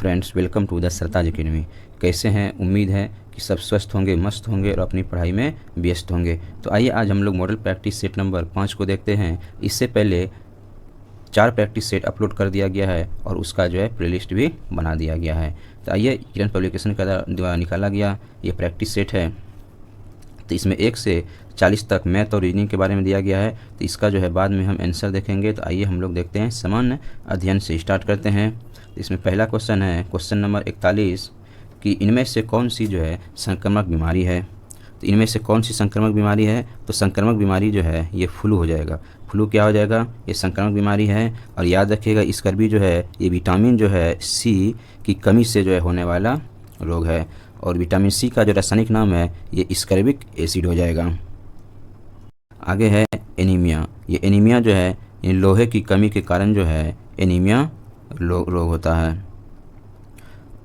Friends, welcome to the Sartaj Academy. कैसे हैं? उम्मीद है कि सब स्वस्थ होंगे, मस्त होंगे और अपनी पढ़ाई में व्यस्त होंगे। तो आइए आज हम लोग मॉडल प्रैक्टिस सेट नंबर 5 को देखते हैं। इससे पहले 4 प्रैक्टिस सेट अपलोड कर दिया गया है और उसका जो है प्लेलिस्ट भी बना दिया गया है। तो आइए, किरण पब्लिकेशन का द्वारा निकाला गया ये प्रैक्टिस सेट है। तो इसमें 1 से 40 तक मैथ और रीजनिंग के बारे में दिया गया है। तो इसका जो है बाद में हम आंसर देखेंगे। तो आइए हम लोग देखते हैं, सामान्य अध्ययन से स्टार्ट करते हैं। इसमें पहला क्वेश्चन है, क्वेश्चन नंबर 41, कि इनमें से कौन सी जो है संक्रामक बीमारी है। तो इनमें से कौन सी संक्रामक बीमारी है? तो संक्रामक बीमारी जो है ये फ्लू हो जाएगा। फ्लू क्या हो जाएगा? ये संक्रामक बीमारी है। और याद रखिएगा, इसका भी जो है ये विटामिन जो है सी की कमी से जो है होने वाला रोग है। और विटामिन सी का जो रासायनिक नाम है ये स्कर्बिक एसिड हो जाएगा। आगे है एनीमिया। ये एनीमिया जो है इन लोहे की कमी के कारण जो है एनीमिया रोग होता है।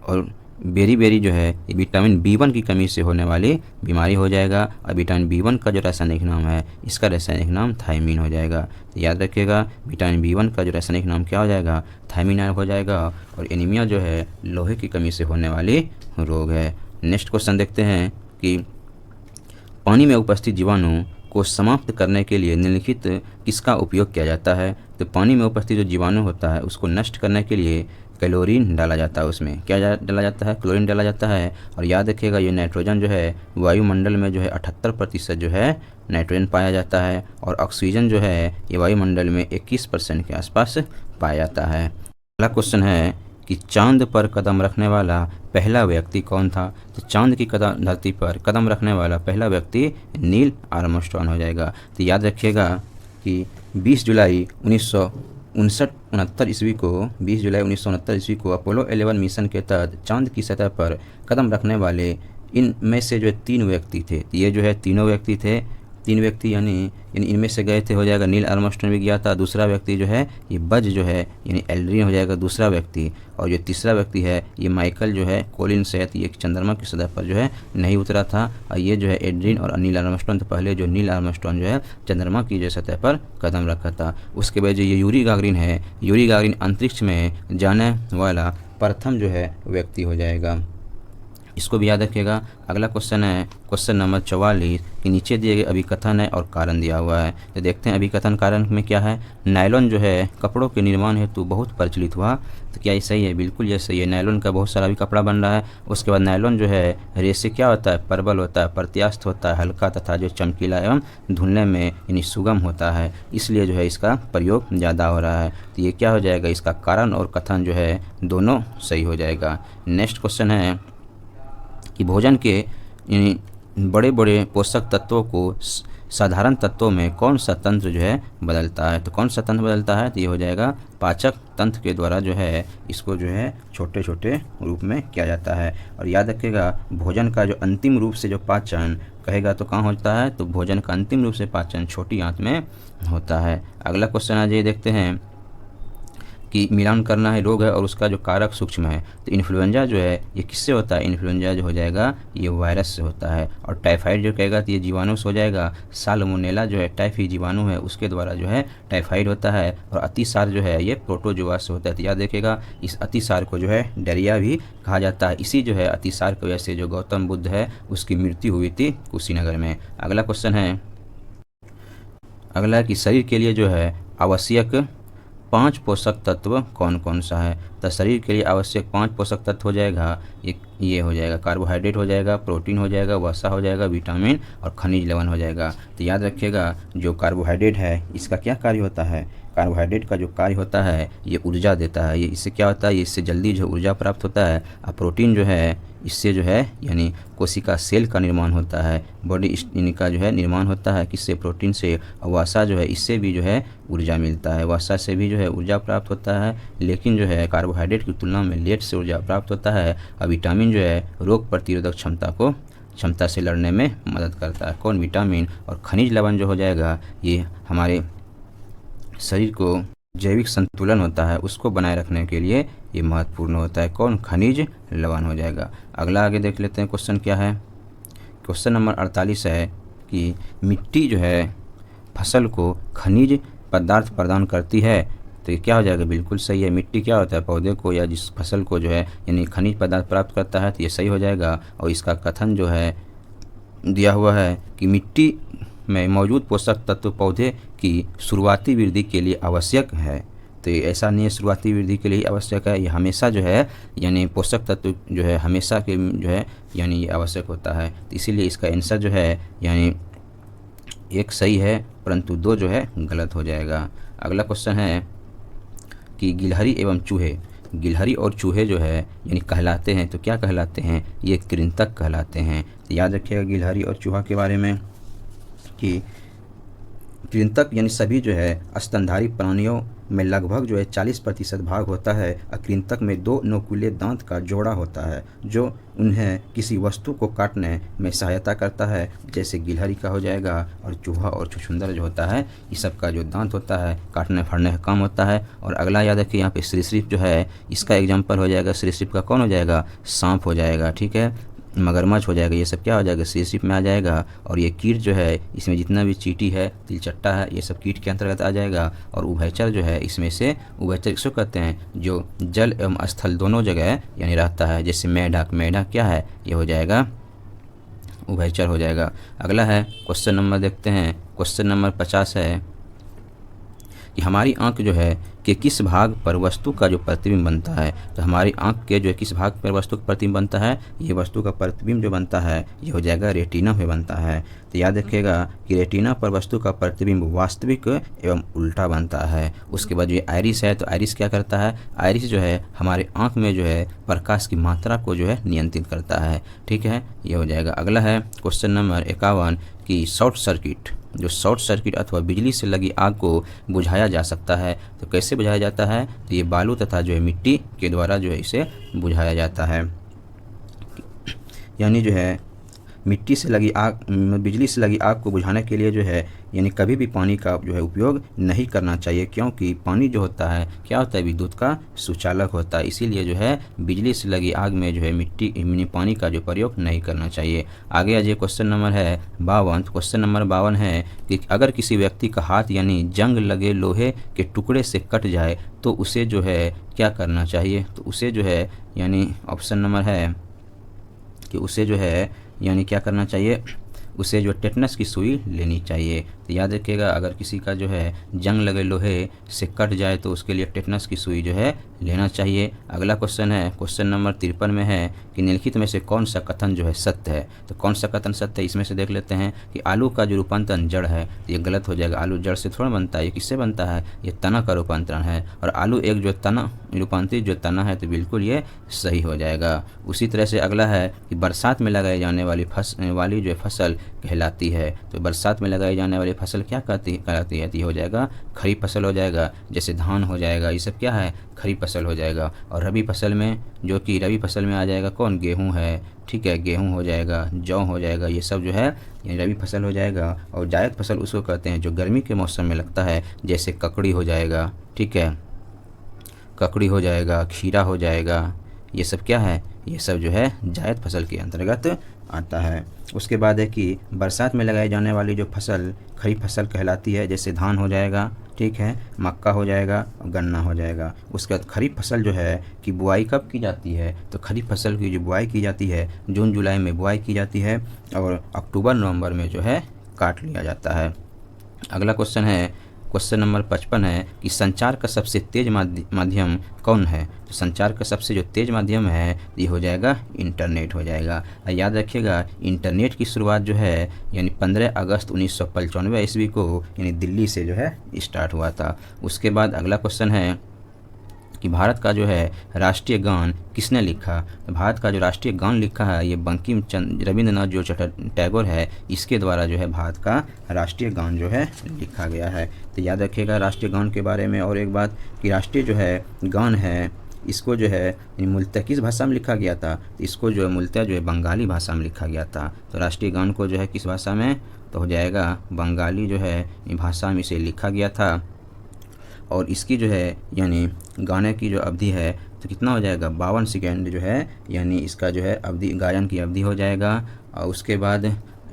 और बेरी जो है ये विटामिन B1 की कमी से होने वाली बीमारी हो जाएगा। और विटामिन B1 का जो रासायनिक नाम है इसका रासायनिक नाम थायमीन हो जाएगा। तो याद रखिएगा, विटामिन B1 का जो रासायनिक नाम क्या हो जाएगा? थायमीन हो जाएगा। और एनीमिया जो है लोहे की कमी से होने वाली रोग है। नेक्स्ट क्वेश्चन देखते हैं कि पानी में उपस्थित जीवाणु को समाप्त करने के लिए निम्नलिखित किसका उपयोग किया जाता है? तो पानी में उपस्थित जो जीवाणु होता है उसको नष्ट करने के लिए क्लोरीन डाला जाता है। उसमें क्या डाला जाता है? क्लोरीन डाला जाता है। और याद रखिएगा, ये नाइट्रोजन जो है वायुमंडल में जो है 78% जो है नाइट्रोजन पाया जाता है। और ऑक्सीजन जो है ये वायुमंडल में 21% के आसपास पाया जाता है। अगला क्वेश्चन है कि चांद पर कदम रखने वाला पहला व्यक्ति कौन था? तो चांद की धरती पर कदम रखने वाला पहला व्यक्ति नील आर्मस्ट्रॉन्ग हो जाएगा। तो याद रखिएगा कि 20 जुलाई 1969 ईस्वी को अपोलो 11 मिशन के तहत चांद की सतह पर कदम रखने वाले इनमें से जो 3 व्यक्ति थे। ये जो है तीन व्यक्ति यानी इनमें से गए थे हो जाएगा। नील आर्मस्ट्रॉन्ग भी गया था। दूसरा व्यक्ति जो है ये बज जो है यानी एल्ड्रिन हो जाएगा दूसरा व्यक्ति। और जो तीसरा व्यक्ति है ये माइकल जो है कोलिंस है, ये चंद्रमा की सतह पर जो है नहीं उतरा था। और ये जो है एल्ड्रिन और नील आर्मस्ट्रॉन्ग, तो पहले जो नील आर्मस्ट्रॉन्ग जो है चंद्रमा की जो सतह पर कदम रखा था। उसके बाद जो ये यूरी गागरिन है, यूरी गागरिन अंतरिक्ष में जाने वाला प्रथम जो है व्यक्ति हो जाएगा। इसको भी याद रखिएगा। अगला क्वेश्चन है क्वेश्चन नंबर 44, कि नीचे दिए गए अभिकथन है और कारण दिया हुआ है। तो देखते हैं अभिकथन कारण में क्या है। नायलॉन जो है कपड़ों के निर्माण हेतु बहुत प्रचलित हुआ। तो क्या ये सही है? बिल्कुल ये सही है। नायलॉन का बहुत सारा भी कपड़ा बन रहा है। उसके बाद नायलॉन जो है रेशे क्या होता है? प्रबल होता है, प्रत्यास्थ होता है, हल्का तथा जो चमकीला एवं धुलने में यानी सुगम होता है। इसलिए जो है इसका प्रयोग ज़्यादा हो रहा है। तो ये क्या हो जाएगा? इसका कारण और कथन जो है दोनों सही हो जाएगा। नेक्स्ट क्वेश्चन है कि भोजन के यानी बड़े बड़े पोषक तत्वों को साधारण तत्वों में कौन सा तंत्र जो है बदलता है? तो कौन सा तंत्र बदलता है? तो ये हो जाएगा पाचक तंत्र के द्वारा जो है इसको जो है छोटे छोटे रूप में किया जाता है। और याद रखिएगा, भोजन का जो अंतिम रूप से जो पाचन कहेगा तो कहाँ होता है? तो भोजन का अंतिम रूप से पाचन छोटी आंत में होता है। अगला क्वेश्चन आज ये देखते हैं कि मिलान करना है रोग है और उसका जो कारक सूक्ष्म है। तो इन्फ्लुएंजा जो है ये किससे होता है? इन्फ्लुएंजा जो हो जाएगा ये वायरस से होता है। और टाइफाइड जो कहेगा तो ये जीवाणु से हो जाएगा। साल्मोनेला जो है टाइफी जीवाणु है उसके द्वारा जो है टाइफाइड होता है। और अतिसार जो है ये प्रोटोजोआ से होता है। तो याद रखिएगा, इस अतिसार को जो है डायरिया भी कहा जाता है। इसी जो है अतिसार की वजह से जो गौतम बुद्ध है उसकी मृत्यु हुई थी कुशीनगर में। अगला क्वेश्चन है, अगला कि शरीर के लिए जो है आवश्यक 5 पोषक तत्व कौन कौन सा है? तो शरीर के लिए आवश्यक 5 पोषक तत्व हो जाएगा। ये हो जाएगा कार्बोहाइड्रेट हो जाएगा, प्रोटीन हो जाएगा, वसा हो जाएगा, विटामिन और खनिज लवण हो जाएगा। तो याद रखिएगा, जो कार्बोहाइड्रेट है इसका क्या कार्य होता है? कार्बोहाइड्रेट का जो कार्य होता है ये ऊर्जा देता है। ये इससे क्या होता है? ये इससे जल्दी जो ऊर्जा प्राप्त होता है। और प्रोटीन जो है इससे जो है यानी कोशिका सेल का निर्माण होता है, बॉडी इनका जो है निर्माण होता है। किससे? प्रोटीन से। और वसा जो है इससे भी जो है ऊर्जा मिलता है, वसा से भी जो है ऊर्जा प्राप्त होता है। लेकिन जो है कार्बोहाइड्रेट की तुलना में लेट से ऊर्जा प्राप्त होता है। और विटामिन जो है रोग प्रतिरोधक क्षमता से लड़ने में मदद करता है। कौन? विटामिन। और खनिज लवण जो हो जाएगा ये हमारे शरीर को जैविक संतुलन होता है उसको बनाए रखने के लिए ये महत्वपूर्ण होता है। कौन? खनिज लवण हो जाएगा। अगला आगे देख लेते हैं क्वेश्चन क्या है। क्वेश्चन नंबर 48 है कि मिट्टी जो है फसल को खनिज पदार्थ प्रदान करती है। तो तो ये क्या हो जाएगा, बिल्कुल सही है। मिट्टी क्या होता है, पौधे को या जिस फसल को जो है यानी खनिज पदार्थ प्राप्त करता है, तो ये सही हो जाएगा। और इसका कथन जो है दिया हुआ है कि मिट्टी में मौजूद पोषक तत्व पौधे की शुरुआती वृद्धि के लिए आवश्यक है। तो ये ऐसा नहीं है शुरुआती वृद्धि के लिए आवश्यक है, ये हमेशा जो है यानी पोषक तत्व जो है हमेशा के जो है यानी ये आवश्यक होता है। तो इसीलिए इसका आंसर जो है यानी एक सही है परंतु 2 जो है गलत हो जाएगा। अगला क्वेश्चन है कि गिलहरी एवं चूहे, गिलहरी और चूहे जो है यानी कहलाते हैं, तो क्या कहलाते हैं, ये कृंतक कहलाते हैं। तो याद रखिएगा गिलहरी और चूहा के बारे में कि कृंतक यानी सभी जो है स्तनधारी प्राणियों में लगभग जो है 40% भाग होता है। कृंतक में 2 नुकीले दांत का जोड़ा होता है जो उन्हें किसी वस्तु को काटने में सहायता करता है, जैसे गिलहरी का हो जाएगा। और चूहा और छुछुंदर जो होता है ये सब का जो दांत होता है काटने फाड़ने का काम होता है। और अगला याद रखिए यहाँ पे सरीसृप जो है इसका एग्जाम्पल हो जाएगा, सरीसृप का कौन हो जाएगा, सांप हो जाएगा, ठीक है, मगरमच्छ हो जाएगा, ये सब क्या हो जाएगा, सरीसृप में आ जाएगा। और ये कीट जो है इसमें जितना भी चींटी है, तिलचट्टा है, ये सब कीट के अंतर्गत आ जाएगा। और उभयचर जो है इसमें से उभयचर किसको कहते हैं, जो जल एवं स्थल दोनों जगह यानी रहता है, जैसे मेढक, मेढक क्या है, ये हो जाएगा उभयचर हो जाएगा। अगला है क्वेश्चन नंबर देखते हैं, क्वेश्चन नंबर 50 है कि हमारी आंख जो है कि किस भाग पर वस्तु का जो प्रतिबिंब बनता है। तो हमारी आंख के जो है किस भाग पर वस्तु का प्रतिबिंब बनता है, ये वस्तु का प्रतिबिंब जो बनता है ये हो जाएगा रेटिना में बनता है। तो याद रखिएगा कि रेटिना पर वस्तु का प्रतिबिंब वास्तविक एवं उल्टा बनता है। उसके बाद ये आइरिस है, तो आइरिस क्या करता है, आइरिस जो है हमारे आंख में जो है प्रकाश की मात्रा को जो है नियंत्रित करता है, ठीक है, ये हो जाएगा। अगला है क्वेश्चन नंबर 51 कि शॉर्ट सर्किट, जो शॉर्ट सर्किट अथवा बिजली से लगी आग को बुझाया जा सकता है। तो कैसे बुझाया जाता है, तो ये बालू तथा जो है मिट्टी के द्वारा जो है इसे बुझाया जाता है। यानी जो है मिट्टी से लगी आग, बिजली से लगी आग को बुझाने के लिए जो है यानी कभी भी पानी का जो है उपयोग नहीं करना चाहिए, क्योंकि पानी जो होता है क्या होता है, विद्युत का सुचालक होता है। इसीलिए जो है बिजली से लगी आग में जो है मिट्टी पानी का जो प्रयोग नहीं करना चाहिए। आगे आज ये क्वेश्चन नंबर है 52। क्वेश्चन नंबर 52 है कि अगर किसी व्यक्ति का हाथ यानी जंग लगे लोहे के टुकड़े से कट जाए तो उसे जो है क्या करना चाहिए। तो उसे जो है यानी ऑप्शन नंबर है कि उसे जो है यानी क्या करना चाहिए, उसे जो टेटनस की सुई लेनी चाहिए। तो याद रखिएगा अगर किसी का जो है जंग लगे लोहे से कट जाए तो उसके लिए टेटनस की सुई जो है लेना चाहिए। अगला क्वेश्चन है क्वेश्चन नंबर 53 में है कि निम्नलिखित में से कौन सा कथन जो है सत्य है। तो कौन सा कथन सत्य है, इसमें से देख लेते हैं कि आलू का जो रूपांतरण जड़ है, तो ये गलत हो जाएगा। आलू जड़ से थोड़ा बनता है, ये किससे बनता है, ये तना का रूपांतरण है। और आलू एक जो तना रूपांतरित जो तना है, तो बिल्कुल ये सही हो जाएगा। उसी तरह से अगला है कि बरसात में लगाई जाने वाली जो फसल कहलाती है। तो बरसात में लगाई जाने वाली फसल क्या कहलाती है, तो ये हो जाएगा खरीफ फसल हो जाएगा। जैसे धान हो जाएगा, ये सब क्या है, खरीफ फसल हो जाएगा। और रबी फसल में जो कि रबी फसल में आ जाएगा कौन, गेहूं है, ठीक है, गेहूं हो जाएगा, जौ हो जाएगा, ये सब जो है ये रबी फसल हो जाएगा। और जायद फसल उसको कहते हैं जो गर्मी के मौसम में लगता है, जैसे ककड़ी हो जाएगा, ठीक है, ककड़ी हो जाएगा, खीरा हो जाएगा, ये सब क्या है, ये सब जो है जायद फसल के अंतर्गत आता है। उसके बाद है कि बरसात में लगाई जाने वाली जो फसल खरीफ फसल कहलाती है, जैसे धान हो जाएगा, ठीक है, मक्का हो जाएगा और गन्ना हो जाएगा। उसके बाद खरीफ फसल जो है कि बुआई कब की जाती है, तो खरीफ फसल की जो बुआई की जाती है जून जुलाई में बुआई की जाती है और अक्टूबर नवंबर में जो है काट लिया जाता है। अगला क्वेश्चन है क्वेश्चन नंबर 55 है कि संचार का सबसे तेज माध्यम कौन है। तो संचार का सबसे जो तेज माध्यम है ये हो जाएगा इंटरनेट हो जाएगा। याद रखिएगा इंटरनेट की शुरुआत जो है यानी 15 अगस्त 1995 ईस्वी को यानी दिल्ली से जो है स्टार्ट हुआ था। उसके बाद अगला क्वेश्चन है कि भारत का जो है राष्ट्रीय गान किसने लिखा। तो भारत का जो राष्ट्रीय गान लिखा है ये बंकिम चंद्र रविंद्रनाथ जो टैगोर है, इसके द्वारा जो है भारत का राष्ट्रीय गान जो है लिखा गया है। तो याद रखिएगा राष्ट्रीय गान के बारे में और एक बात कि राष्ट्रीय जो है गान है इसको जो है मूलतः किस भाषा में लिखा गया था, तो इसको जो है मूलतः जो है बंगाली भाषा में लिखा गया था। तो राष्ट्रीय गान को जो है किस भाषा में, तो हो जाएगा बंगाली जो है भाषा में इसे लिखा गया था। और इसकी जो है यानी गाने की जो अवधि है तो कितना हो जाएगा 52 सेकेंड जो है यानी इसका जो है अवधि गायन की अवधि हो जाएगा। और उसके बाद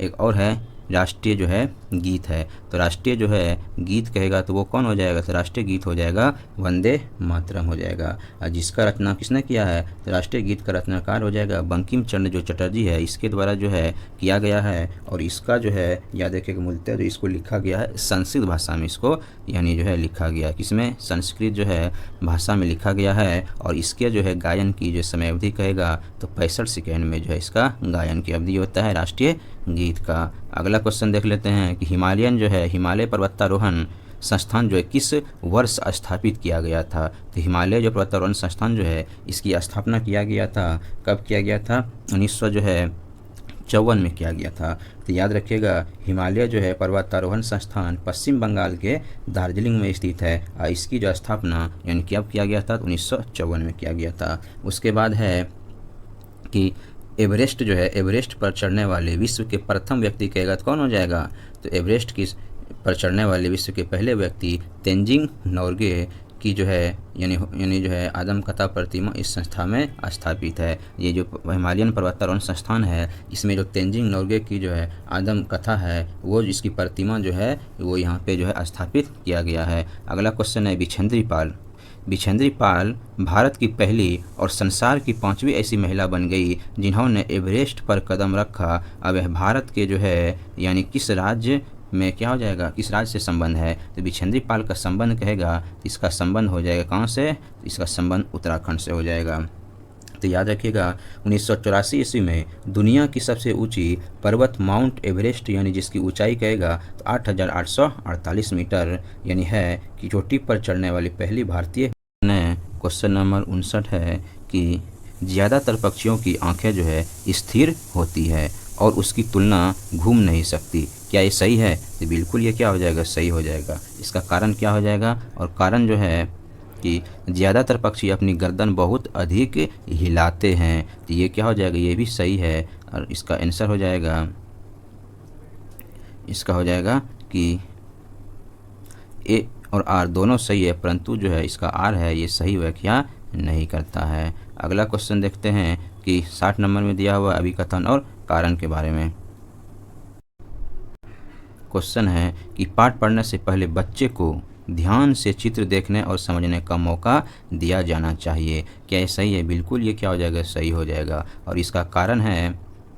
एक और है राष्ट्रीय जो है गीत है। तो राष्ट्रीय जो है गीत कहेगा तो वो कौन हो जाएगा, तो राष्ट्रीय गीत हो जाएगा वंदे मातरम हो जाएगा। और जिसका रचना किसने किया है, तो राष्ट्रीय गीत का रचनाकार हो जाएगा बंकिम चंद्र जो चटर्जी है, इसके द्वारा जो है किया गया है। और इसका जो है याद रखिएगा मूलतः जो इसको लिखा गया है संस्कृत भाषा में, इसको यानी जो है लिखा गया किसमें, संस्कृत जो है भाषा में लिखा गया है। और इसके जो है गायन की जो समय अवधि कहेगा तो 65 सेकेंड में जो है इसका गायन की अवधि होता है राष्ट्रीय गीत का। अगला क्वेश्चन देख लेते हैं कि हिमालयन जो है हिमालय पर्वतारोहण संस्थान जो है किस वर्ष स्थापित किया गया था। तो हिमालय जो पर्वतारोहण संस्थान जो है इसकी स्थापना किया गया था, कब किया गया था, 1954 में किया गया था। तो याद रखिएगा हिमालय जो है पर्वतारोहण संस्थान पश्चिम बंगाल के दार्जिलिंग में स्थित है और इसकी जो स्थापना यानी कि अब किया गया था तो 1954 में किया गया था। उसके बाद है कि एवरेस्ट जो है एवरेस्ट पर चढ़ने वाले विश्व के प्रथम व्यक्ति कहेगा तो कौन हो जाएगा, तो एवरेस्ट की पर चढ़ने वाले विश्व के पहले व्यक्ति तेंजिंग नोर्गे की जो है यानी जो है आदम कथा प्रतिमा इस संस्था में स्थापित है। ये जो हिमालयन पर्वतारोहण संस्थान है इसमें जो तेंजिंग नोर्गे की जो है आदम कथा है वो इसकी प्रतिमा जो है वो यहाँ पे जो है स्थापित किया गया है। अगला क्वेश्चन है बिछेंद्री पाल। बिछेंद्री पाल भारत की पहली और संसार की 5वीं ऐसी महिला बन गई जिन्होंने एवरेस्ट पर कदम रखा। अब यह भारत के जो है यानी किस राज्य में क्या हो जाएगा, किस राज्य से संबंध है, तो बिछेंद्री पाल का संबंध कहेगा तो इसका संबंध हो जाएगा कहाँ से, तो इसका संबंध उत्तराखंड से हो जाएगा। तो याद रखिएगा 1984 ईस्वी में दुनिया की सबसे ऊंची पर्वत माउंट एवरेस्ट यानी जिसकी ऊंचाई कहेगा तो 8,848 मीटर यानी है कि चोटी पर चढ़ने वाली पहली भारतीय। क्वेश्चन नंबर 59 है कि ज़्यादातर पक्षियों की आंखें जो है स्थिर होती है और उसकी तुलना घूम नहीं सकती, क्या ये सही है, तो बिल्कुल ये क्या हो जाएगा, सही हो जाएगा। इसका कारण क्या हो जाएगा, और कारण जो है कि ज़्यादातर पक्षी अपनी गर्दन बहुत अधिक हिलाते हैं, तो ये क्या हो जाएगा, ये भी सही है। और इसका आंसर हो जाएगा, इसका हो जाएगा कि ए और आर दोनों सही है, परंतु जो है इसका आर है ये सही व्याख्या नहीं करता है। अगला क्वेश्चन देखते हैं कि 60 नंबर में दिया हुआ अभिकथन और कारण के बारे में क्वेश्चन है कि पाठ पढ़ने से पहले बच्चे को ध्यान से चित्र देखने और समझने का मौका दिया जाना चाहिए, क्या ये सही है, बिल्कुल ये क्या हो जाएगा, सही हो जाएगा। और इसका कारण है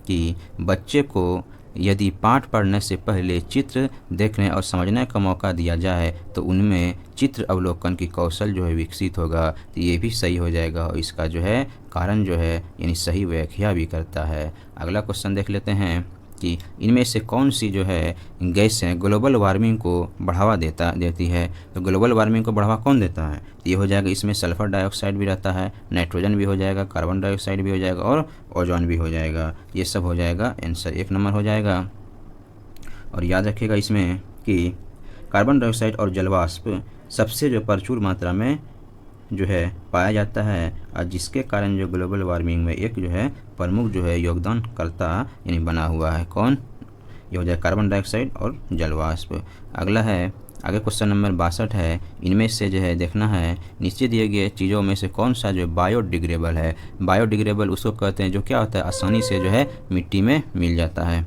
कि बच्चे को यदि पाठ पढ़ने से पहले चित्र देखने और समझने का मौका दिया जाए तो उनमें चित्र अवलोकन की कौशल जो है विकसित होगा, तो ये भी सही हो जाएगा। और इसका जो है कारण जो है यानी सही व्याख्या भी करता है। अगला क्वेश्चन देख लेते हैं कि इनमें से कौन सी जो है गैसें ग्लोबल वार्मिंग को बढ़ावा देती है, तो ग्लोबल वार्मिंग को बढ़ावा कौन देता है, तो ये हो जाएगा इसमें सल्फर डाइऑक्साइड भी रहता है, नाइट्रोजन भी हो जाएगा, कार्बन डाइऑक्साइड भी हो जाएगा और ओजोन भी हो जाएगा। ये सब हो जाएगा आंसर 1 नंबर हो जाएगा। और याद रखिएगा इसमें कि कार्बन डाइऑक्साइड और जलवाष्प सबसे जो प्रचुर मात्रा में जो है पाया जाता है और जिसके कारण जो ग्लोबल वार्मिंग में एक जो है प्रमुख जो है योगदानकर्ता यानी बना हुआ है, कौन, ये हो जाए कार्बन डाइऑक्साइड और जलवाष्प। अगला है आगे क्वेश्चन नंबर 62 है, इनमें से जो है देखना है नीचे दिए गए चीज़ों में से कौन सा जो बायोडिग्रेडेबल है। बायोडिग्रेडेबल उसको कहते हैं जो क्या होता है आसानी से जो है मिट्टी में मिल जाता है।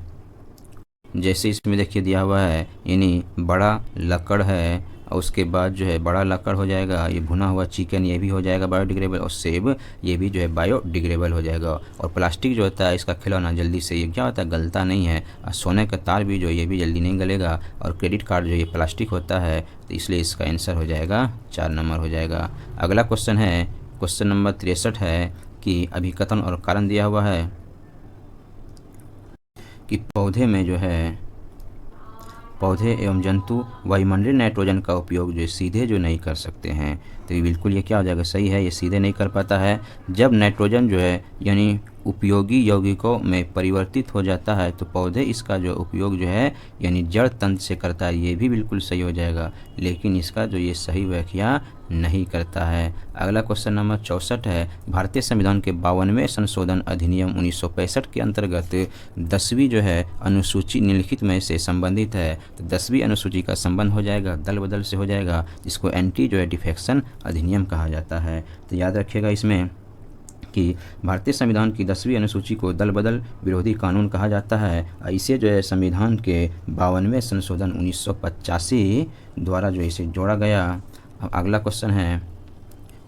जैसे इसमें देखिए दिया हुआ है यानी बड़ा लकड़ है और उसके बाद जो है बड़ा लकड़ हो जाएगा, ये भुना हुआ चिकन ये भी हो जाएगा बायोडिग्रेडेबल, और सेब ये भी जो है बायोडिग्रेडेबल हो जाएगा। और प्लास्टिक जो होता है इसका खिलौना जल्दी से ये क्या होता है गलता नहीं है, और सोने का तार भी जो ये भी जल्दी नहीं गलेगा, और क्रेडिट कार्ड जो ये प्लास्टिक होता है, तो इसलिए इसका आंसर हो जाएगा 4 नंबर हो जाएगा। अगला क्वेश्चन है क्वेश्चन नंबर 63 है कि अभिकथन और कारण दिया हुआ है कि पौधे में जो है पौधे एवं जंतु वायुमंडलीय नाइट्रोजन का उपयोग जो सीधे जो नहीं कर सकते हैं, तो ये बिल्कुल ये क्या हो जाएगा, सही है, ये सीधे नहीं कर पाता है। जब नाइट्रोजन जो है यानी उपयोगी यौगिकों में परिवर्तित हो जाता है तो पौधे इसका जो उपयोग जो है यानी जड़ तंत्र से करता है, ये भी बिल्कुल सही हो जाएगा, लेकिन इसका जो ये सही व्याख्या नहीं करता है। अगला क्वेश्चन नंबर 64 है, भारतीय संविधान के 52वें संशोधन अधिनियम 1965 के अंतर्गत 10वीं जो है अनुसूची निम्नलिखित में से संबंधित है, तो 10वीं अनुसूची का संबंध हो जाएगा दल बदल से हो जाएगा, जिसको एंटी जो है डिफेक्शन अधिनियम कहा जाता है। तो याद रखिएगा इसमें कि भारतीय संविधान की 10वीं अनुसूची को दल बदल विरोधी कानून कहा जाता है। इसे जो है संविधान के 52वें संशोधन 1985 द्वारा जो इसे जोड़ा गया। अब अगला क्वेश्चन है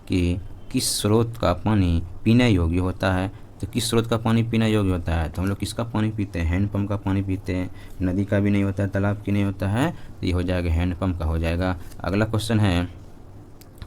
कि किस स्रोत का पानी पीने योग्य होता है। तो किस स्रोत का पानी पीना योग्य होता है, तो हम लोग किसका पानी पीते हैं, हैंडपम्प का पानी पीते हैं। नदी का भी नहीं होता है, तालाब की नहीं होता है, तो ये हो जाएगा हैंडपम्प का हो जाएगा। अगला क्वेश्चन है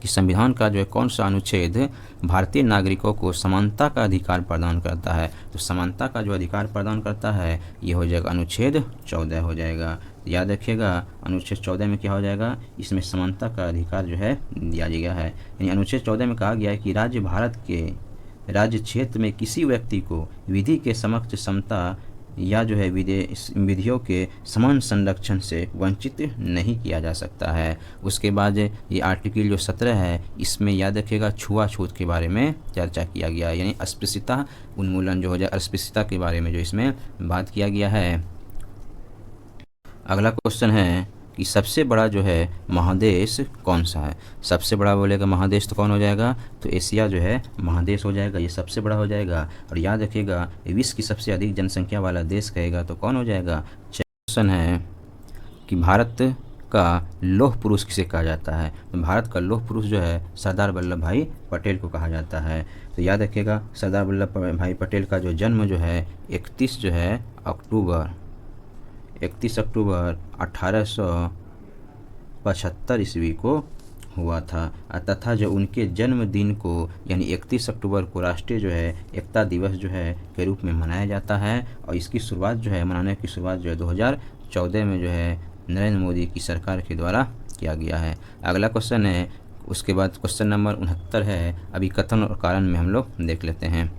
कि संविधान का जो है कौन सा अनुच्छेद भारतीय नागरिकों को समानता का अधिकार प्रदान करता है। तो समानता का जो अधिकार प्रदान करता है ये हो जाएगा अनुच्छेद 14 हो जाएगा। याद रखिएगा अनुच्छेद 14 में क्या हो जाएगा, इसमें समानता का अधिकार जो है दिया गया है। यानी अनुच्छेद 14 में कहा गया है कि राज्य भारत के राज्य क्षेत्र में किसी व्यक्ति को विधि के समक्ष समता या जो है विधियों के समान संरक्षण से वंचित नहीं किया जा सकता है। उसके बाद ये आर्टिकल जो 17 है इसमें याद रखिएगा छुआछूत के बारे में चर्चा किया गया है, यानी अस्पृश्यता उन्मूलन जो हो जाए, अस्पृश्यता के बारे में जो इसमें बात किया गया है। अगला क्वेश्चन है कि सबसे बड़ा जो है महादेश कौन सा है। सबसे बड़ा बोलेगा महादेश तो कौन हो जाएगा, तो एशिया जो है महादेश हो जाएगा, ये सबसे बड़ा हो जाएगा। और याद रखिएगा विश्व की सबसे अधिक जनसंख्या वाला देश कहेगा तो कौन हो जाएगा। क्वेश्चन है कि भारत का लौह पुरुष किसे कहा जाता है। तो भारत का लौह पुरुष जो है सरदार वल्लभ भाई पटेल को कहा जाता है। तो याद रखिएगा सरदार वल्लभ भाई पटेल का जो जन्म जो है 31 अक्टूबर 1875 ईस्वी को हुआ था तथा जो उनके जन्मदिन को यानी 31 अक्टूबर को राष्ट्रीय जो है एकता दिवस जो है के रूप में मनाया जाता है। और इसकी शुरुआत जो है मनाने की शुरुआत जो है 2014 में जो है नरेंद्र मोदी की सरकार के द्वारा किया गया है। अगला क्वेश्चन है, उसके बाद क्वेश्चन नंबर 69 है अभिकथन और कारण में हम लोग देख लेते हैं।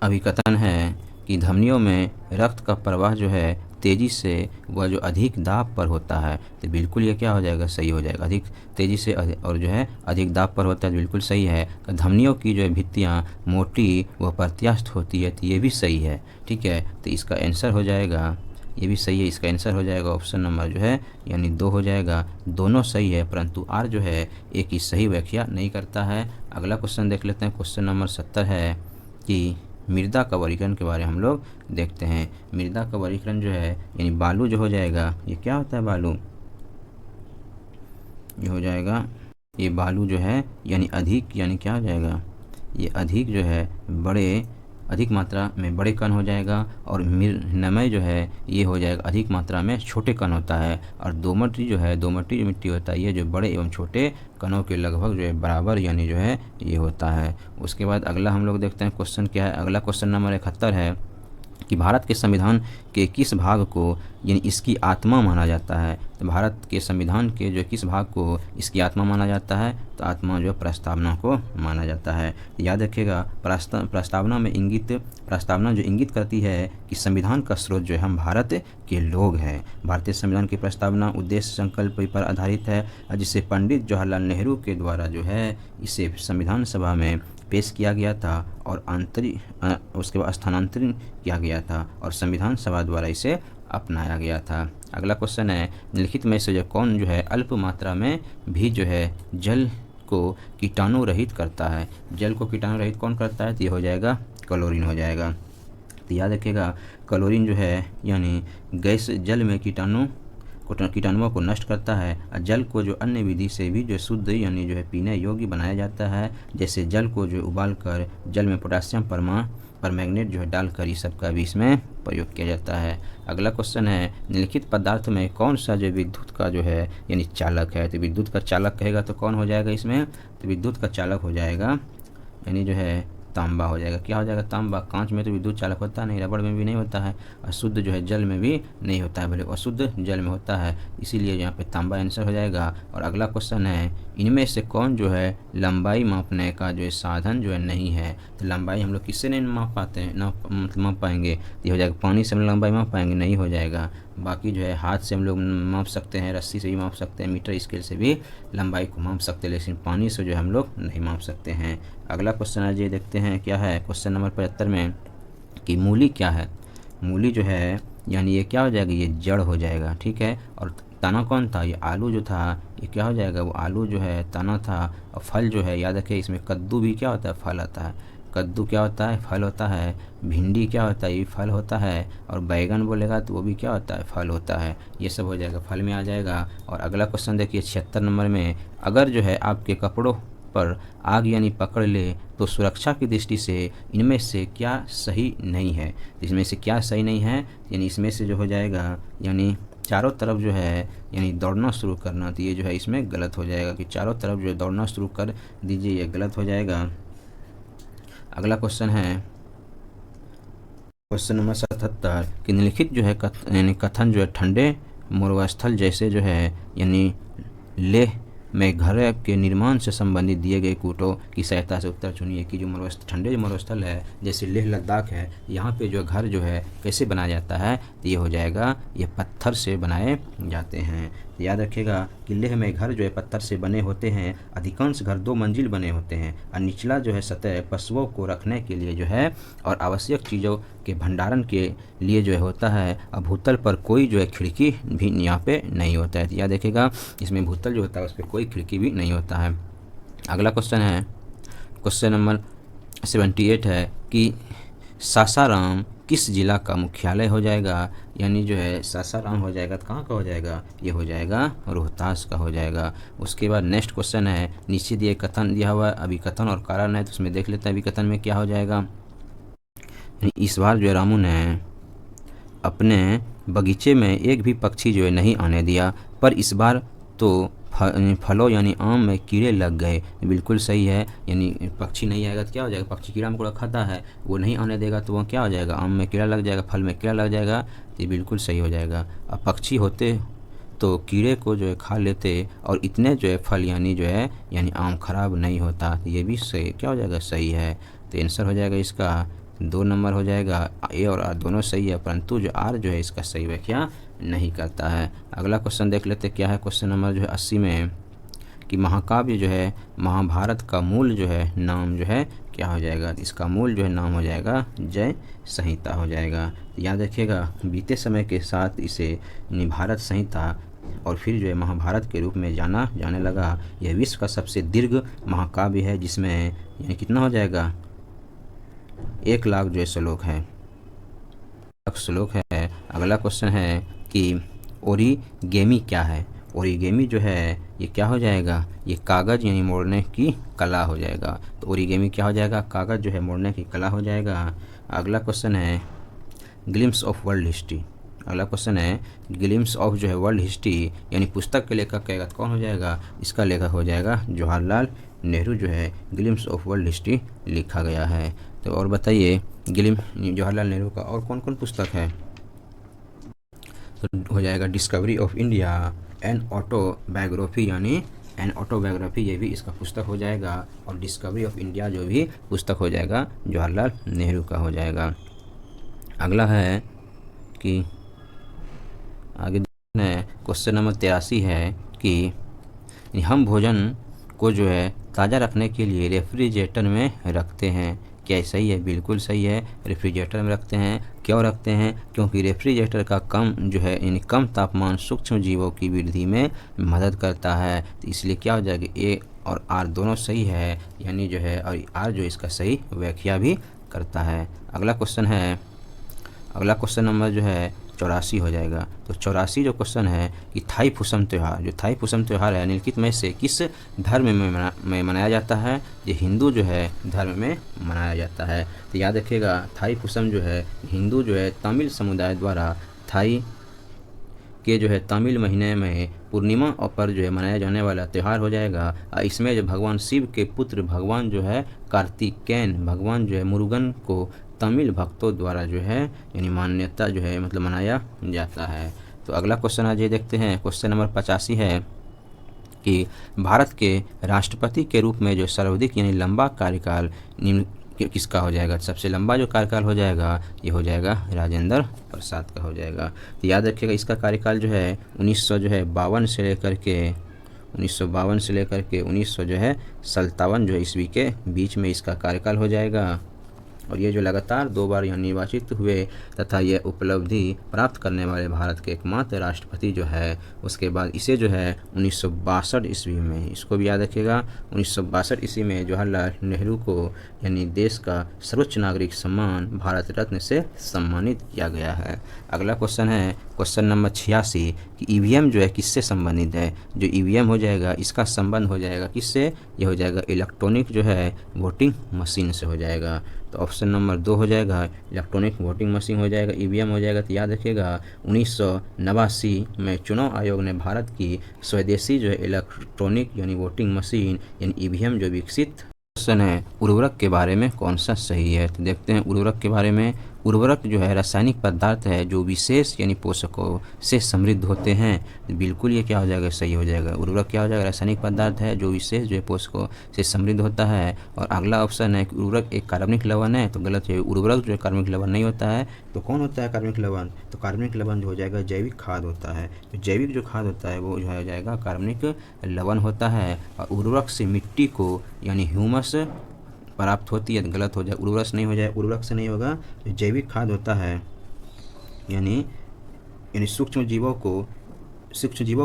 अभिकथन है कि धमनियों में रक्त का प्रवाह जो है तेज़ी से वह जो अधिक दाब पर होता है, तो बिल्कुल ये क्या हो जाएगा, सही हो जाएगा। अधिक तेज़ी से और जो है अधिक दाब पर होता है, बिल्कुल सही है। धमनियों की जो है भित्तियाँ मोटी व प्रत्यास्थ होती है, तो ये भी सही है। ठीक है, तो इसका आंसर हो जाएगा, ये भी सही है, इसका आंसर हो जाएगा ऑप्शन नंबर जो है यानी 2 हो जाएगा। दोनों सही है परंतु आर जो है एक ही सही व्याख्या नहीं करता है। अगला क्वेश्चन देख लेते हैं। क्वेश्चन नंबर 70 है कि मृदा का वर्गीकरण के बारे में हम लोग देखते हैं। मृदा का वर्गीकरण जो है यानी बालू जो हो जाएगा, ये क्या होता है बालू, ये हो जाएगा ये बालू जो है यानी अधिक, यानी क्या हो जाएगा, ये अधिक जो है अधिक मात्रा में बड़े कण हो जाएगा। और नमय जो है ये हो जाएगा अधिक मात्रा में छोटे कण होता है। और दोमट जो है दोमटी मिट्टी होता है ये जो बड़े एवं छोटे कणों के लगभग जो है बराबर यानी जो है ये होता है। उसके बाद अगला हम लोग देखते हैं क्वेश्चन क्या है। अगला क्वेश्चन नंबर 71 है कि भारत के संविधान के किस भाग को यानी इसकी आत्मा माना जाता है। तो भारत के संविधान के जो किस भाग को इसकी आत्मा माना जाता है, तो आत्मा जो प्रस्तावना को माना जाता है। याद रखिएगा प्रस्तावना जो इंगित करती है कि संविधान का स्रोत जो है हम भारत के लोग हैं। भारतीय संविधान की प्रस्तावना उद्देश्य संकल्प पर आधारित है, जिसे पंडित जवाहरलाल नेहरू के द्वारा जो है इसे संविधान सभा में पेश किया गया था और उसके बाद स्थानांतरित किया गया था और संविधान सभा द्वारा इसे अपनाया गया था। अगला क्वेश्चन है निम्नलिखित में से जो कौन जो है अल्प मात्रा में भी जो है जल को कीटाणु रहित करता है। जल को कीटाणु रहित कौन करता है, तो ये हो जाएगा क्लोरीन हो जाएगा। तो याद रखिएगा क्लोरीन जो है यानी गैस जल में कीटाणुओं को नष्ट करता है। और जल को जो अन्य विधि से भी जो शुद्ध यानी जो है पीने योग्य बनाया जाता है, जैसे जल को जो उबाल कर जल में पोटासियम परमैंगनेट जो है डालकर इस सब का भी इसमें प्रयोग किया जाता है। अगला क्वेश्चन है निम्नलिखित पदार्थ में कौन सा जो विद्युत का जो है यानी चालक है। तो विद्युत का चालक कहेगा तो कौन हो जाएगा इसमें, तो विद्युत का चालक हो जाएगा यानी जो है तांबा हो जाएगा। क्या हो जाएगा, तांबा। कांच में तो विद्युत चालक होता नहीं, रबड़ में भी नहीं होता है और शुद्ध जो है जल में भी नहीं होता है, भले अशुद्ध जल में होता है, इसीलिए यहाँ पे तांबा आंसर हो जाएगा। और अगला क्वेश्चन है इनमें से कौन जो है लंबाई मापने का जो है साधन जो है नहीं है। तो लंबाई हम लोग किससे नहीं माप पाते हैं, माप पाएंगे, ये हो जाएगा पानी से हम लंबाई माप पाएंगे, नहीं हो जाएगा। बाकी जो है हाथ से हम लोग माप सकते हैं, रस्सी से भी माप सकते हैं, मीटर स्केल से भी लंबाई को माप सकते हैं, लेकिन पानी से जो है हम लोग नहीं माप सकते हैं। अगला क्वेश्चन आज ये देखते हैं क्या है क्वेश्चन नंबर 75 में कि मूली क्या है। मूली जो है यानी ये क्या हो जाएगा, ये जड़ हो जाएगा। ठीक है, और तना कौन था, ये आलू जो था ये क्या हो जाएगा, वो आलू जो है तना था। और फल जो है याद रखिए, इसमें कद्दू भी क्या होता है, फल आता है। कद्दू क्या होता है, फल होता है। भिंडी क्या होता है, ये फल होता है। और बैगन बोलेगा तो वो भी क्या होता है, फल होता है। ये सब हो जाएगा, फल में आ जाएगा। और अगला क्वेश्चन देखिए 76 नंबर में, अगर जो है आपके कपड़ों पर आग यानी पकड़ ले तो सुरक्षा की दृष्टि से इनमें से क्या सही नहीं है। इसमें से क्या सही नहीं है, यानी इसमें से जो हो जाएगा, यानी चारों तरफ जो है यानी दौड़ना शुरू करना, तो ये जो है इसमें गलत हो जाएगा कि चारों तरफ जो है दौड़ना शुरू कर दीजिए, ये गलत हो जाएगा। अगला क्वेश्चन है क्वेश्चन नंबर 77 कि निम्नलिखित जो है यानी कथन जो है ठंडे मरुस्थल जैसे जो है यानी लेह में घर के निर्माण से संबंधित दिए गए कूटों की सहायता से उत्तर चुनिए कि जो ठंडे मरुस्थल है जैसे लेह लद्दाख है, यहाँ पे जो घर जो है कैसे बनाया जाता है, तो ये हो जाएगा, ये पत्थर से बनाए जाते हैं। याद रखिएगा कि लेह में घर जो है पत्थर से बने होते हैं। अधिकांश घर 2 मंजिल बने होते हैं और निचला जो है सतह पशुओं को रखने के लिए जो है और आवश्यक चीज़ों के भंडारण के लिए जो है होता है। अब भूतल पर कोई जो है खिड़की भी यहाँ पे नहीं होता है। तो याद रखिएगा इसमें भूतल जो होता है उस पर कोई खिड़की भी नहीं होता है। अगला क्वेश्चन है क्वेश्चन नंबर 78 है कि सासाराम किस जिला का मुख्यालय हो जाएगा, यानी जो है सासाराम हो जाएगा तो कहाँ का हो जाएगा, ये हो जाएगा रोहतास का हो जाएगा। उसके बाद नेक्स्ट क्वेश्चन है, नीचे दिए कथन दिया हुआ है, अभी कथन और कारण है तो उसमें देख लेते हैं अभी कथन में क्या हो जाएगा। इस बार जो है रामू ने अपने बगीचे में एक भी पक्षी जो है नहीं आने दिया, पर इस बार तो फलों यानी आम में कीड़े लग गए। बिल्कुल सही है, यानी पक्षी नहीं आएगा तो क्या हो जाएगा, पक्षी कीड़ा मकोड़ा खाता है, वो नहीं आने देगा तो वो क्या हो जाएगा, आम में कीड़ा लग जाएगा, फल में कीड़ा लग जाएगा। तो ये बिल्कुल सही हो जाएगा। अब पक्षी होते तो कीड़े को जो है खा लेते और इतने जो है फल यानी जो है यानी आम खराब नहीं होता। तो ये भी सही क्या हो जाएगा, सही है। तो आंसर हो जाएगा इसका 2 नंबर हो जाएगा। ए और आर दोनों सही है, परंतु जो आर जो है इसका सही व्याख्या नहीं करता है। अगला क्वेश्चन देख लेते क्या है, क्वेश्चन नंबर जो है 80 में कि महाकाव्य जो है महाभारत का मूल जो है नाम जो है क्या हो जाएगा, इसका मूल जो है नाम हो जाएगा जय संहिता हो जाएगा। याद रखिएगा बीते समय के साथ इसे भारत संहिता और फिर जो है महाभारत के रूप में जाना जाने लगा। यह विश्व का सबसे दीर्घ महाकाव्य है जिसमें यानी कितना हो जाएगा, 1 लाख जो है श्लोक है, श्लोक है। अगला क्वेश्चन है कि ओरिगेमी क्या है। ओरिगेमी जो है ये क्या हो जाएगा, ये कागज़ यानी मोड़ने की कला हो जाएगा। तो ओरिगेमी क्या हो जाएगा, कागज़ जो है मोड़ने की कला हो जाएगा। अगला क्वेश्चन है ग्लिम्स ऑफ वर्ल्ड हिस्ट्री। अगला क्वेश्चन है ग्लिम्स ऑफ जो है वर्ल्ड हिस्ट्री यानी पुस्तक के लेखक कहेगा तो कौन हो जाएगा, इसका लेखक हो जाएगा जवाहरलाल नेहरू जो है ग्लिम्स ऑफ वर्ल्ड हिस्ट्री लिखा गया है। तो और बताइए जवाहरलाल नेहरू का और कौन कौन पुस्तक है, तो हो जाएगा discovery of India, an autobiography यानी एन ऑटोबायोग्राफी, ये भी इसका पुस्तक हो जाएगा। और डिस्कवरी ऑफ इंडिया जो भी पुस्तक हो जाएगा जवाहरलाल नेहरू का हो जाएगा। अगला है कि आगे क्वेश्चन नंबर 83 है कि हम भोजन को जो है ताज़ा रखने के लिए रेफ्रिजरेटर में रखते हैं, क्या सही है, बिल्कुल सही है। रेफ्रिजरेटर में रखते हैं, क्यों रखते हैं, क्योंकि रेफ्रिजरेटर का कम जो है यानी कम तापमान सूक्ष्म जीवों की वृद्धि में मदद करता है। तो इसलिए क्या हो जाएगा, ए और आर दोनों सही है, यानी जो है और आर जो इसका सही व्याख्या भी करता है। अगला क्वेश्चन है, अगला क्वेश्चन नंबर जो है 84 हो जाएगा। तो 84 जो क्वेश्चन है कि थाई फुसम त्यौहार, जो थाई फुसम त्यौहार है निम्नलिखित में से किस धर्म में मनाया जाता है, ये हिंदू जो है धर्म में मनाया जाता है। तो याद रखिएगा थाई फुसम जो है हिंदू जो है तमिल समुदाय द्वारा थाई के जो है तमिल महीने में पूर्णिमा पर जो है मनाया जाने वाला त्यौहार हो जाएगा। इसमें जो भगवान शिव के पुत्र भगवान जो है कार्तिकेयन भगवान जो है मुरुगन को तमिल भक्तों द्वारा जो है यानी मान्यता जो है मतलब मनाया जाता है। तो अगला क्वेश्चन आज ये देखते हैं, क्वेश्चन नंबर 85 है कि भारत के राष्ट्रपति के रूप में जो सर्वाधिक यानी लंबा कार्यकाल निम्न किसका हो जाएगा। सबसे लंबा जो कार्यकाल हो जाएगा ये हो जाएगा राजेंद्र प्रसाद का हो जाएगा। तो याद रखिएगा इसका कार्यकाल जो है 1952 से लेकर के 1957 जो है 57 जो है ईस्वी के बीच में इसका कार्यकाल हो जाएगा। और ये जो लगातार 2 बार यहाँ निर्वाचित हुए तथा ये उपलब्धि प्राप्त करने वाले भारत के एकमात्र राष्ट्रपति जो है, उसके बाद इसे जो है 1962 ईस्वी में, इसको भी याद रखिएगा, 1962 ईस्वी में जवाहरलाल नेहरू को यानी देश का सर्वोच्च नागरिक सम्मान भारत रत्न से सम्मानित किया गया है। अगला क्वेश्चन है क्वेश्चन नंबर 86 कि ईवीएम जो है किससे संबंधित है। जो ईवीएम हो जाएगा इसका संबंध हो जाएगा किससे, ये हो जाएगा इलेक्ट्रॉनिक जो है वोटिंग मशीन से हो जाएगा। तो ऑप्शन नंबर 2 हो जाएगा इलेक्ट्रॉनिक वोटिंग मशीन हो जाएगा, ईवीएम हो जाएगा। तो याद रखिएगा 1989 में चुनाव आयोग ने भारत की स्वदेशी जो है इलेक्ट्रॉनिक यानी वोटिंग मशीन यानी ईवीएम जो विकसित। क्वेश्चन है उर्वरक के बारे में कौन सा सही है। तो देखते हैं उर्वरक के बारे में। उर्वरक जो है रासायनिक पदार्थ है जो विशेष यानी पोषकों से समृद्ध होते हैं। तो बिल्कुल ये क्या हो जाएगा, सही हो जाएगा। उर्वरक क्या हो जाएगा, रासायनिक पदार्थ है जो विशेष जो है पोषकों से समृद्ध होता है। और अगला ऑप्शन है कि उर्वरक एक कार्बनिक लवण है, तो गलत है। उर्वरक जो है कार्बनिक लवण नहीं होता है। तो कौन होता है कार्बनिक लवण, तो कार्बनिक लवण जो हो जाएगा जैविक खाद होता है। तो जैविक जो खाद होता है वो जो हो जाएगा कार्बनिक लवण होता है। और उर्वरक से मिट्टी को यानी ह्यूमस प्राप्त होती है, गलत हो जाए, उर्वरक नहीं हो जाए, उर्वरक से नहीं होगा। जो जैविक खाद होता है यानी सूक्ष्म जीवों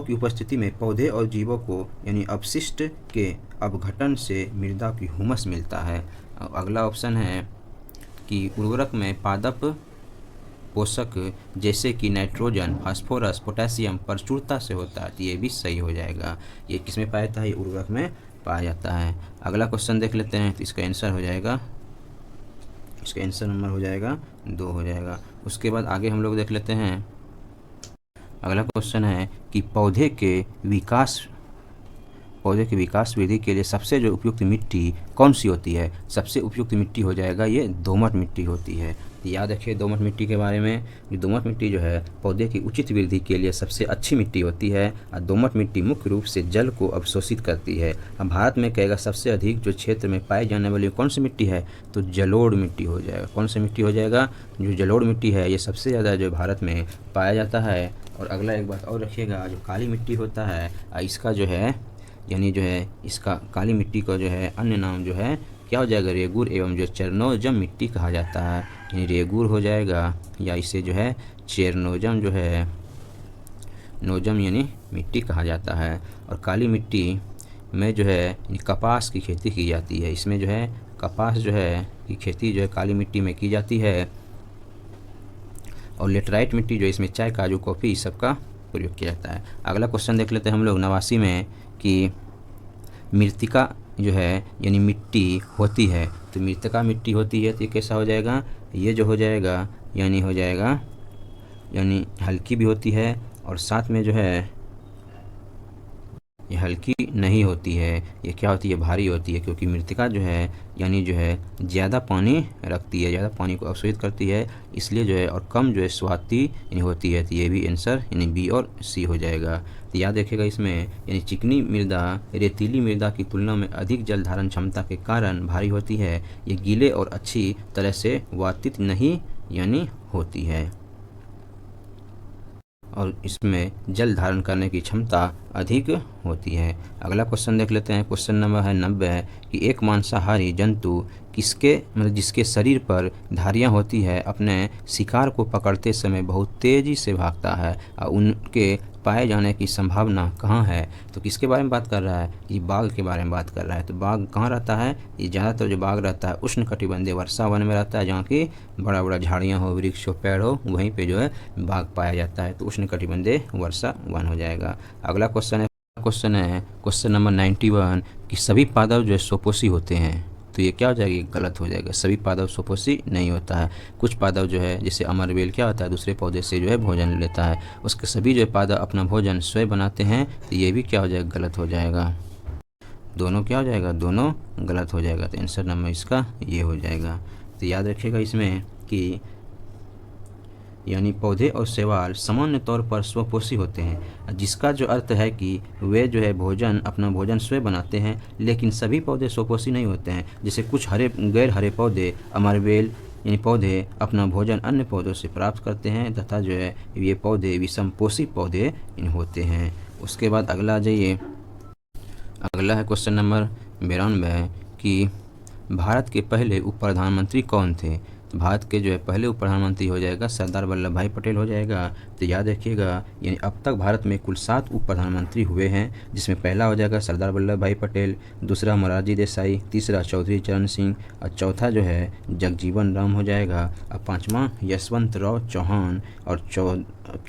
की उपस्थिति में पौधे और जीवों को यानी अपशिष्ट के अपघटन से मृदा की हुमस मिलता है। अगला ऑप्शन है कि उर्वरक में पादप पोषक जैसे कि नाइट्रोजन, फास्फोरस, पोटेशियम प्रचुरता से होता है। तो ये भी सही हो जाएगा। ये किसमें पाया जाता है, ये उर्वरक में पाया जाता है। अगला क्वेश्चन देख लेते हैं। तो इसका आंसर हो जाएगा, इसका आंसर नंबर हो जाएगा 2 हो जाएगा। उसके बाद आगे हम लोग देख लेते हैं। अगला क्वेश्चन है कि पौधे के विकास वृद्धि के लिए सबसे जो उपयुक्त मिट्टी कौन सी होती है। सबसे उपयुक्त मिट्टी हो जाएगा ये दोमट मिट्टी होती है। तो याद रखिए दोमट मिट्टी के बारे में। ये दोमट मिट्टी जो है पौधे की उचित वृद्धि के लिए सबसे अच्छी मिट्टी होती है। और दोमट मिट्टी मुख्य रूप से जल को अवशोषित करती है। अब भारत में कहेगा सबसे अधिक जो क्षेत्र में पाई जाने वाली कौन सी मिट्टी है, तो जलोढ़ मिट्टी हो जाएगा। कौन सी मिट्टी हो जाएगा, जो जलोढ़ मिट्टी है ये सबसे ज़्यादा जो भारत में पाया जाता है। और अगला एक बात और रखिएगा, जो काली मिट्टी होता है इसका जो है यानी जो है इसका काली मिट्टी का जो है अन्य नाम जो है क्या हो जाएगा, रेगूर एवं जो चेरनोजम मिट्टी कहा जाता है। यानी रेगूर हो जाएगा या इसे जो है चेरनोजम जो है नोजम यानी मिट्टी कहा जाता है। और काली मिट्टी में जो है कपास की खेती की जाती है। इसमें जो है कपास जो है की खेती जो है काली मिट्टी में की जाती है। और लेटराइट मिट्टी जो इसमें चाय, काजू, कॉफ़ी इस सब का प्रयोग किया जाता है। अगला क्वेश्चन देख लेते हैं हम लोग 89 में कि मृत्तिका जो है यानी मिट्टी होती है। तो मृत्तिका मिट्टी होती है तो ये कैसा हो जाएगा, ये जो हो जाएगा यानी हो जाएगा यानी हल्की भी होती है और साथ में जो है ये हल्की नहीं होती है, ये क्या होती है, भारी होती है। क्योंकि मृत्तिका जो है यानी जो है ज़्यादा पानी रखती है, ज़्यादा पानी को अवशोषित करती है, इसलिए जो है और कम जो है स्वाति यानी होती है। तो ये भी आंसर यानी बी और सी हो जाएगा। तो याद रखिएगा इसमें यानी चिकनी मृदा रेतीली मृदा की तुलना में अधिक जल धारण क्षमता के कारण भारी होती है। ये गीले और अच्छी तरह से वातित नहीं यानी होती है और इसमें जल धारण करने की क्षमता अधिक होती है। अगला क्वेश्चन देख लेते हैं। क्वेश्चन नंबर है 90 कि एक मांसाहारी जंतु जिसके शरीर पर धारियां होती है अपने शिकार को पकड़ते समय बहुत तेज़ी से भागता है और उनके पाए जाने की संभावना कहाँ है। तो किसके बारे में बात कर रहा है, ये बाघ के बारे में बात कर रहा है। तो बाघ कहाँ रहता है, ये ज़्यादातर जो बाघ रहता है उष्णकटिबंधीय वर्षा वन में रहता है, जहाँ की बड़ा बड़ा झाड़ियाँ हो, वृक्ष हो, पेड़ हो, वहीं पे जो है बाघ पाया जाता है। तो उष्णकटिबंधीय वर्षा वन हो जाएगा। अगला क्वेश्चन है क्वेश्चन नंबर 91 कि सभी पादप जो है सोपोषी होते हैं। तो ये क्या हो जाएगा, गलत हो जाएगा। सभी पादप सोपोषी नहीं होता है। कुछ पादप जो है जैसे अमरवेल क्या होता है दूसरे पौधे से जो है भोजन लेता है, उसके सभी जो है पादप अपना भोजन स्वयं बनाते हैं। तो ये भी क्या हो जाएगा, गलत हो जाएगा। दोनों क्या हो जाएगा, दोनों गलत हो जाएगा। तो आंसर नंबर इसका ये हो जाएगा। तो याद रखिएगा इसमें कि यानी पौधे और शैवाल सामान्य तौर पर स्वपोषी होते हैं, जिसका जो अर्थ है कि वे जो है अपना भोजन स्वयं बनाते हैं। लेकिन सभी पौधे स्वपोषी नहीं होते हैं। जैसे कुछ गैर हरे पौधे अमरवेल यानी पौधे अपना भोजन अन्य पौधों से प्राप्त करते हैं तथा जो है ये पौधे विषमपोषी पौधे होते हैं। उसके बाद अगला जाइए, अगला है क्वेश्चन नंबर 92 कि भारत के पहले उप प्रधानमंत्री कौन थे? तो भारत के जो है पहले उप प्रधानमंत्री हो जाएगा सरदार वल्लभ भाई पटेल हो जाएगा। तो याद रखिएगा, यानी अब तक भारत में कुल 7 उप प्रधानमंत्री हुए हैं, जिसमें पहला हो जाएगा सरदार वल्लभ भाई पटेल, दूसरा मोरारजी देसाई, तीसरा चौधरी चरण सिंह और चौथा जो है जगजीवन राम हो जाएगा। अब पाँचवा यशवंत राव चौहान और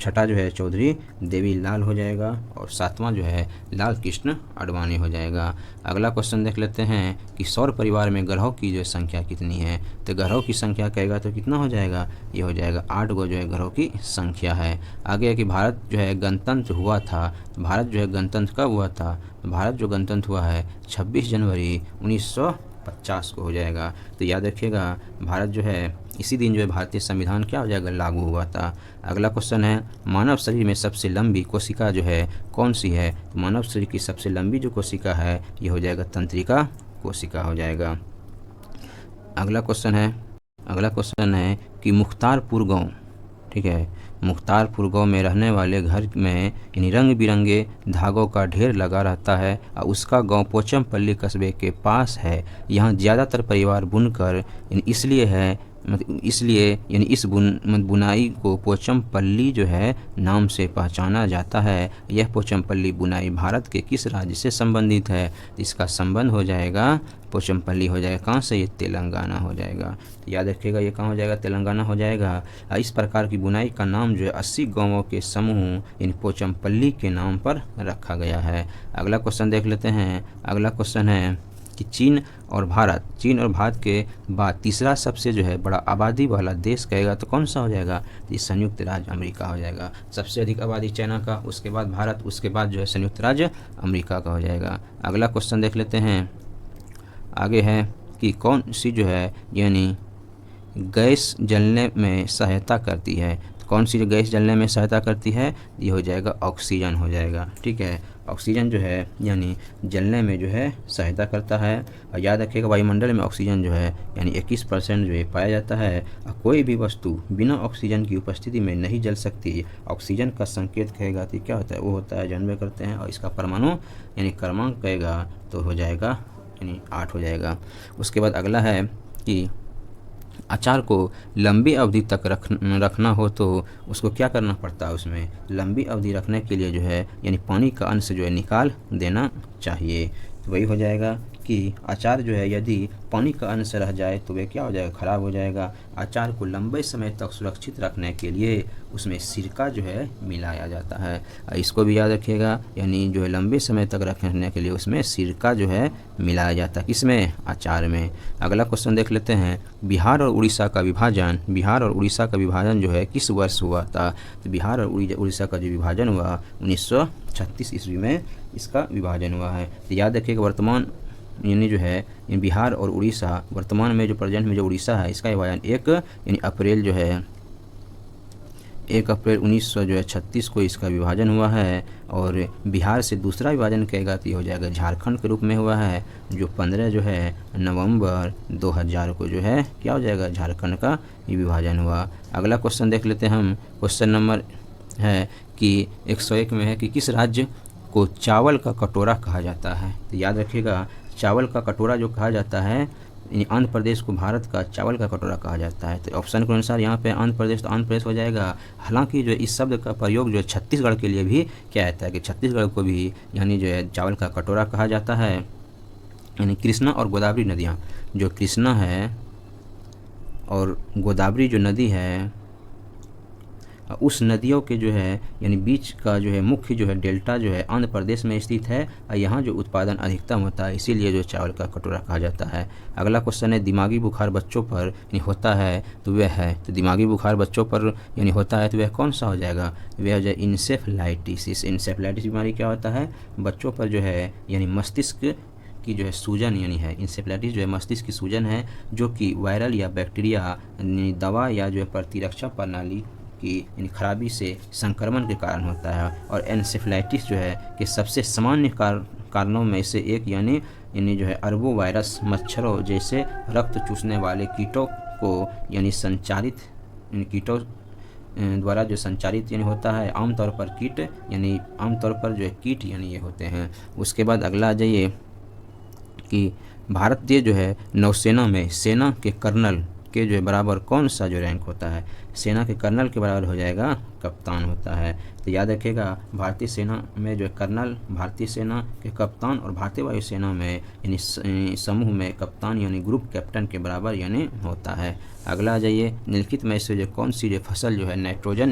छठा जो है चौधरी देवीलाल हो जाएगा और सातवां जो है लाल कृष्ण आडवाणी हो जाएगा। अगला क्वेश्चन देख लेते हैं कि सौर परिवार में ग्रहों की जो है संख्या कितनी है? तो ग्रहों की संख्या कहेगा तो कितना हो जाएगा? ये हो जाएगा 8 गो जो है ग्रहों की संख्या है। आगे है कि भारत जो है गणतंत्र हुआ था, भारत जो है गणतंत्र कब हुआ था? तो भारत जो गणतंत्र हुआ है 26 जनवरी 1950 को हो जाएगा। तो याद रखिएगा, भारत जो है इसी दिन जो है भारतीय संविधान क्या हो जाएगा? लागू हुआ था। अगला क्वेश्चन है मानव शरीर में सबसे लंबी कोशिका जो है कौन सी है? तो मानव शरीर की सबसे लंबी जो कोशिका है ये हो जाएगा तंत्रिका कोशिका हो जाएगा। अगला क्वेश्चन है कि मुख्तारपुर गांव, ठीक है, मुख्तारपुर गांव में रहने वाले घर में यानी रंग बिरंगे धागों का ढेर लगा रहता है और उसका गांव पोचमपल्ली कस्बे के पास है। यहाँ ज़्यादातर परिवार बुनकर इसलिए यानी इस बुनाई को पोचमपल्ली जो है नाम से पहचाना जाता है। यह पोचमपल्ली बुनाई भारत के किस राज्य से संबंधित है? इसका संबंध हो जाएगा पोचमपल्ली हो जाएगा। कहाँ से? ये तेलंगाना हो जाएगा। तो याद रखिएगा ये कहाँ हो जाएगा? तेलंगाना हो जाएगा। इस प्रकार की बुनाई का नाम जो है 80 गाँवों के समूह इन पोचमपल्ली के नाम पर रखा गया है। अगला क्वेश्चन देख लेते हैं। अगला क्वेश्चन है कि चीन और भारत के बाद तीसरा सबसे जो है बड़ा आबादी वाला देश कहेगा तो कौन सा हो जाएगा? ये संयुक्त राज्य अमेरिका हो जाएगा। सबसे अधिक आबादी चाइना का, उसके बाद भारत, उसके बाद जो है संयुक्त राज्य अमेरिका का हो जाएगा। अगला क्वेश्चन देख लेते हैं। आगे है कि कौन सी जो है यानी गैस जलने में सहायता करती है? तो कौन सी जो गैस जलने में सहायता करती है? ये हो जाएगा ऑक्सीजन हो जाएगा। ठीक है, ऑक्सीजन जो है यानी जलने में जो है सहायता करता है। और याद रखिएगा वायुमंडल में ऑक्सीजन जो है यानी 21% जो है पाया जाता है और कोई भी वस्तु बिना ऑक्सीजन की उपस्थिति में नहीं जल सकती। ऑक्सीजन का संकेत कहेगा तो क्या होता है? वो होता है, जानबे करते हैं। और इसका परमाणु यानी क्रमांक कहेगा तो हो जाएगा यानी 8 हो जाएगा। उसके बाद अगला है कि अचार को लंबी अवधि तक रखना हो तो उसको क्या करना पड़ता है? उसमें लंबी अवधि रखने के लिए जो है यानी पानी का अंश जो है निकाल देना चाहिए। तो वही हो जाएगा कि अचार जो है यदि पानी का अंश रह जाए तो वह क्या हो जाएगा? ख़राब हो जाएगा। अचार को लंबे समय तक सुरक्षित रखने के लिए उसमें सिरका जो है मिलाया जाता है। इसको भी याद रखिएगा, यानी जो है लंबे समय तक रखने के लिए उसमें सिरका जो है मिलाया जाता है। किसमें? अचार में। अगला क्वेश्चन देख लेते हैं। बिहार और उड़ीसा का विभाजन जो है किस वर्ष हुआ था? तो बिहार और उड़ीसा का जो विभाजन हुआ 1936 ईस्वी में इसका विभाजन हुआ है। तो याद रखिएगा वर्तमान यानी जो है बिहार और उड़ीसा वर्तमान में जो प्रेजेंट में जो उड़ीसा है इसका विभाजन 1 अप्रैल 1936 को इसका विभाजन हुआ है। और बिहार से दूसरा विभाजन कहेगा तो ये हो जाएगा झारखंड के रूप में हुआ है, जो 15 जो है नवंबर 2000 को जो है क्या हो जाएगा? झारखंड का ये विभाजन हुआ। अगला क्वेश्चन देख लेते हैं हम। क्वेश्चन नंबर है कि 101 में है कि किस राज्य को चावल का कटोरा कहा जाता है? तो याद रखिएगा चावल का कटोरा जो कहा जाता है आंध्र प्रदेश को भारत का चावल का कटोरा कहा जाता है। तो ऑप्शन के अनुसार यहाँ पे आंध्र प्रदेश हो जाएगा। हालांकि जो इस शब्द का प्रयोग जो है छत्तीसगढ़ के लिए भी क्या आता है कि छत्तीसगढ़ को भी यानी जो है चावल का कटोरा कहा जाता है। यानी कृष्णा और गोदावरी नदियाँ, जो कृष्णा है और गोदावरी जो नदी है उस नदियों के जो है यानी बीच का जो है मुख्य जो है डेल्टा जो है आंध्र प्रदेश में स्थित है और यहाँ जो उत्पादन अधिकतम होता है इसीलिए जो चावल का कटोरा कहा जाता है। अगला क्वेश्चन है दिमागी बुखार बच्चों पर यानी होता है तो वह है, तो दिमागी बुखार बच्चों पर यानी होता है तो वह कौन सा हो जाएगा? वह हो जाए इंसेफ्लाइटिस। इस इंसेफ्लाइटिस बीमारी क्या होता है? बच्चों पर जो है यानी मस्तिष्क की जो है सूजन यानी है। इंसेफ्लाइटिस जो है मस्तिष्क की सूजन है जो कि वायरल या बैक्टीरिया दवा या जो है प्रतिरक्षा प्रणाली की यानी खराबी से संक्रमण के कारण होता है। और एन्सेफ्लाइटिस जो है कि सबसे सामान्य कारणों में से एक यानी जो है अरबो वायरस मच्छरों जैसे रक्त चूसने वाले कीटों को यानी संचारित कीटों द्वारा जो संचारित यानी होता है। आमतौर पर कीट यानी ये होते हैं। उसके बाद अगला आ जाइए कि भारतीय जो है नौसेना में सेना के कर्नल के जो है बराबर कौन सा जो रैंक होता है? सेना के कर्नल के बराबर हो जाएगा कप्तान होता है। तो याद रखिएगा, भारतीय सेना में जो है कर्नल, भारतीय सेना के कप्तान और भारतीय वायुसेना में यानी समूह में कप्तान यानी ग्रुप कैप्टन के बराबर यानी होता है। अगला आ जाइए, निम्नलिखित में से जो कौन सी जो फसल जो है नाइट्रोजन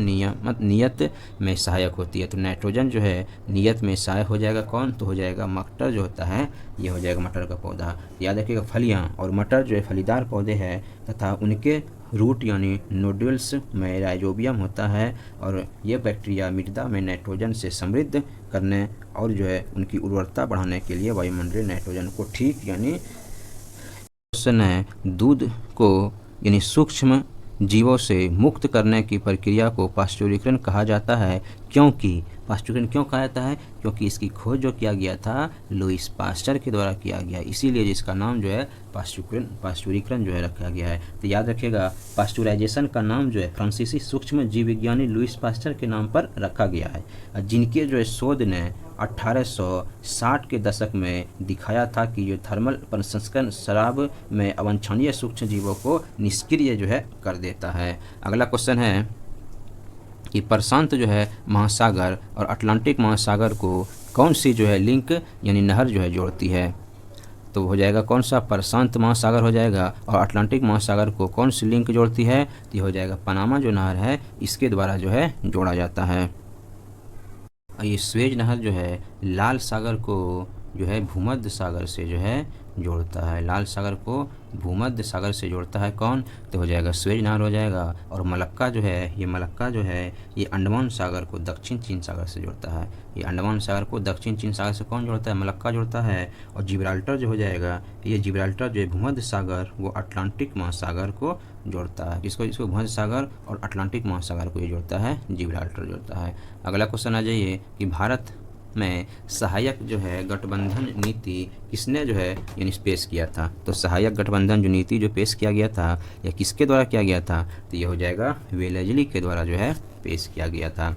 नियत में सहायक होती है? तो नाइट्रोजन जो है नियत में सहायक हो जाएगा कौन? तो हो जाएगा मटर जो होता है, ये हो जाएगा मटर का पौधा। याद रखिएगा, फलियां और मटर जो है फलीदार पौधे हैं तथा उनके रूट यानी नोड्यूल्स में राइजोबियम होता है और यह बैक्टीरिया मृदा में नाइट्रोजन से समृद्ध करने और जो है उनकी उर्वरता बढ़ाने के लिए वायुमंडलीय नाइट्रोजन को ठीक यानी क्वेश्चन है, दूध को यानी सूक्ष्म जीवों से मुक्त करने की प्रक्रिया को पाश्चुरीकरण कहा जाता है। क्योंकि पाश्चुरीकरण क्यों कहा जाता है? क्योंकि इसकी खोज जो किया गया था लुईस पास्चर के द्वारा किया गया, इसीलिए इसका नाम जो है पाश्चुरीकरण जो है रखा गया है। तो याद रखिएगा, पास्चुराइजेशन का नाम जो है फ्रांसीसी सूक्ष्म जीव विज्ञानी लुईस पास्चर के नाम पर रखा गया है, जिनके जो है शोध ने 1860 के दशक में दिखाया था कि जो थर्मल प्रसंस्करण शराब में अवांछनीय सूक्ष्म जीवों को निष्क्रिय जो है कर देता है। अगला क्वेश्चन है कि प्रशांत जो है महासागर और अटलांटिक महासागर को कौन सी जो है लिंक यानी नहर जो है जोड़ती है? तो हो जाएगा कौन सा? प्रशांत महासागर हो जाएगा। और अटलांटिक महासागर को कौन सी लिंक जोड़ती है? तो ये हो जाएगा पनामा जो नहर है, इसके द्वारा जो है जोड़ा जाता है। ये स्वेज नहर जो है लाल सागर को जो है भूमध्य सागर से जो है जोड़ता है, लाल सागर को भूमध्य सागर से जोड़ता है कौन? तो हो जाएगा स्वेज नहर हो जाएगा। और मलक्का जो है, मलक्का जो है ये अंडमान सागर को दक्षिण चीन सागर से जोड़ता है। ये अंडमान सागर को दक्षिण चीन सागर से कौन जोड़ता है? मलक्का जोड़ता है। और जिब्राल्टर जो हो जाएगा, ये जिब्राल्टर जो है भूमध्य सागर वो अटलांटिक महासागर को जोड़ता है। इसको भूमध्य सागर और अटलांटिक महासागर को ये जोड़ता है, जिब्राल्टर जोड़ता है। अगला क्वेश्चन आ जाइए कि भारत में सहायक जो है गठबंधन नीति किसने जो है यानी पेश किया था? तो सहायक गठबंधन जो नीति जो पेश किया गया था या किसके द्वारा किया गया था? तो ये हो जाएगा वेलेजली के द्वारा जो है पेश किया गया था।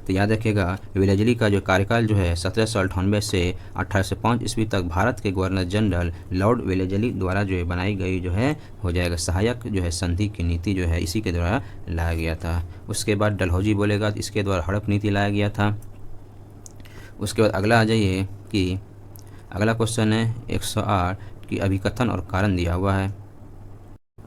तो याद रखिएगा, वेलेजली का जो कार्यकाल जो है 1798 से 1805 ईस्वी तक भारत के गवर्नर जनरल लॉर्ड वेलेजली द्वारा जो है बनाई गई जो है हो जाएगा सहायक जो है संधि की नीति जो है इसी के द्वारा लाया गया था। उसके बाद डलहौजी बोलेगा तो इसके द्वारा हड़प नीति लाया गया था। उसके बाद अगला आ जाइए कि अगला क्वेश्चन है 108 कि अभिकथन और कारण दिया हुआ है।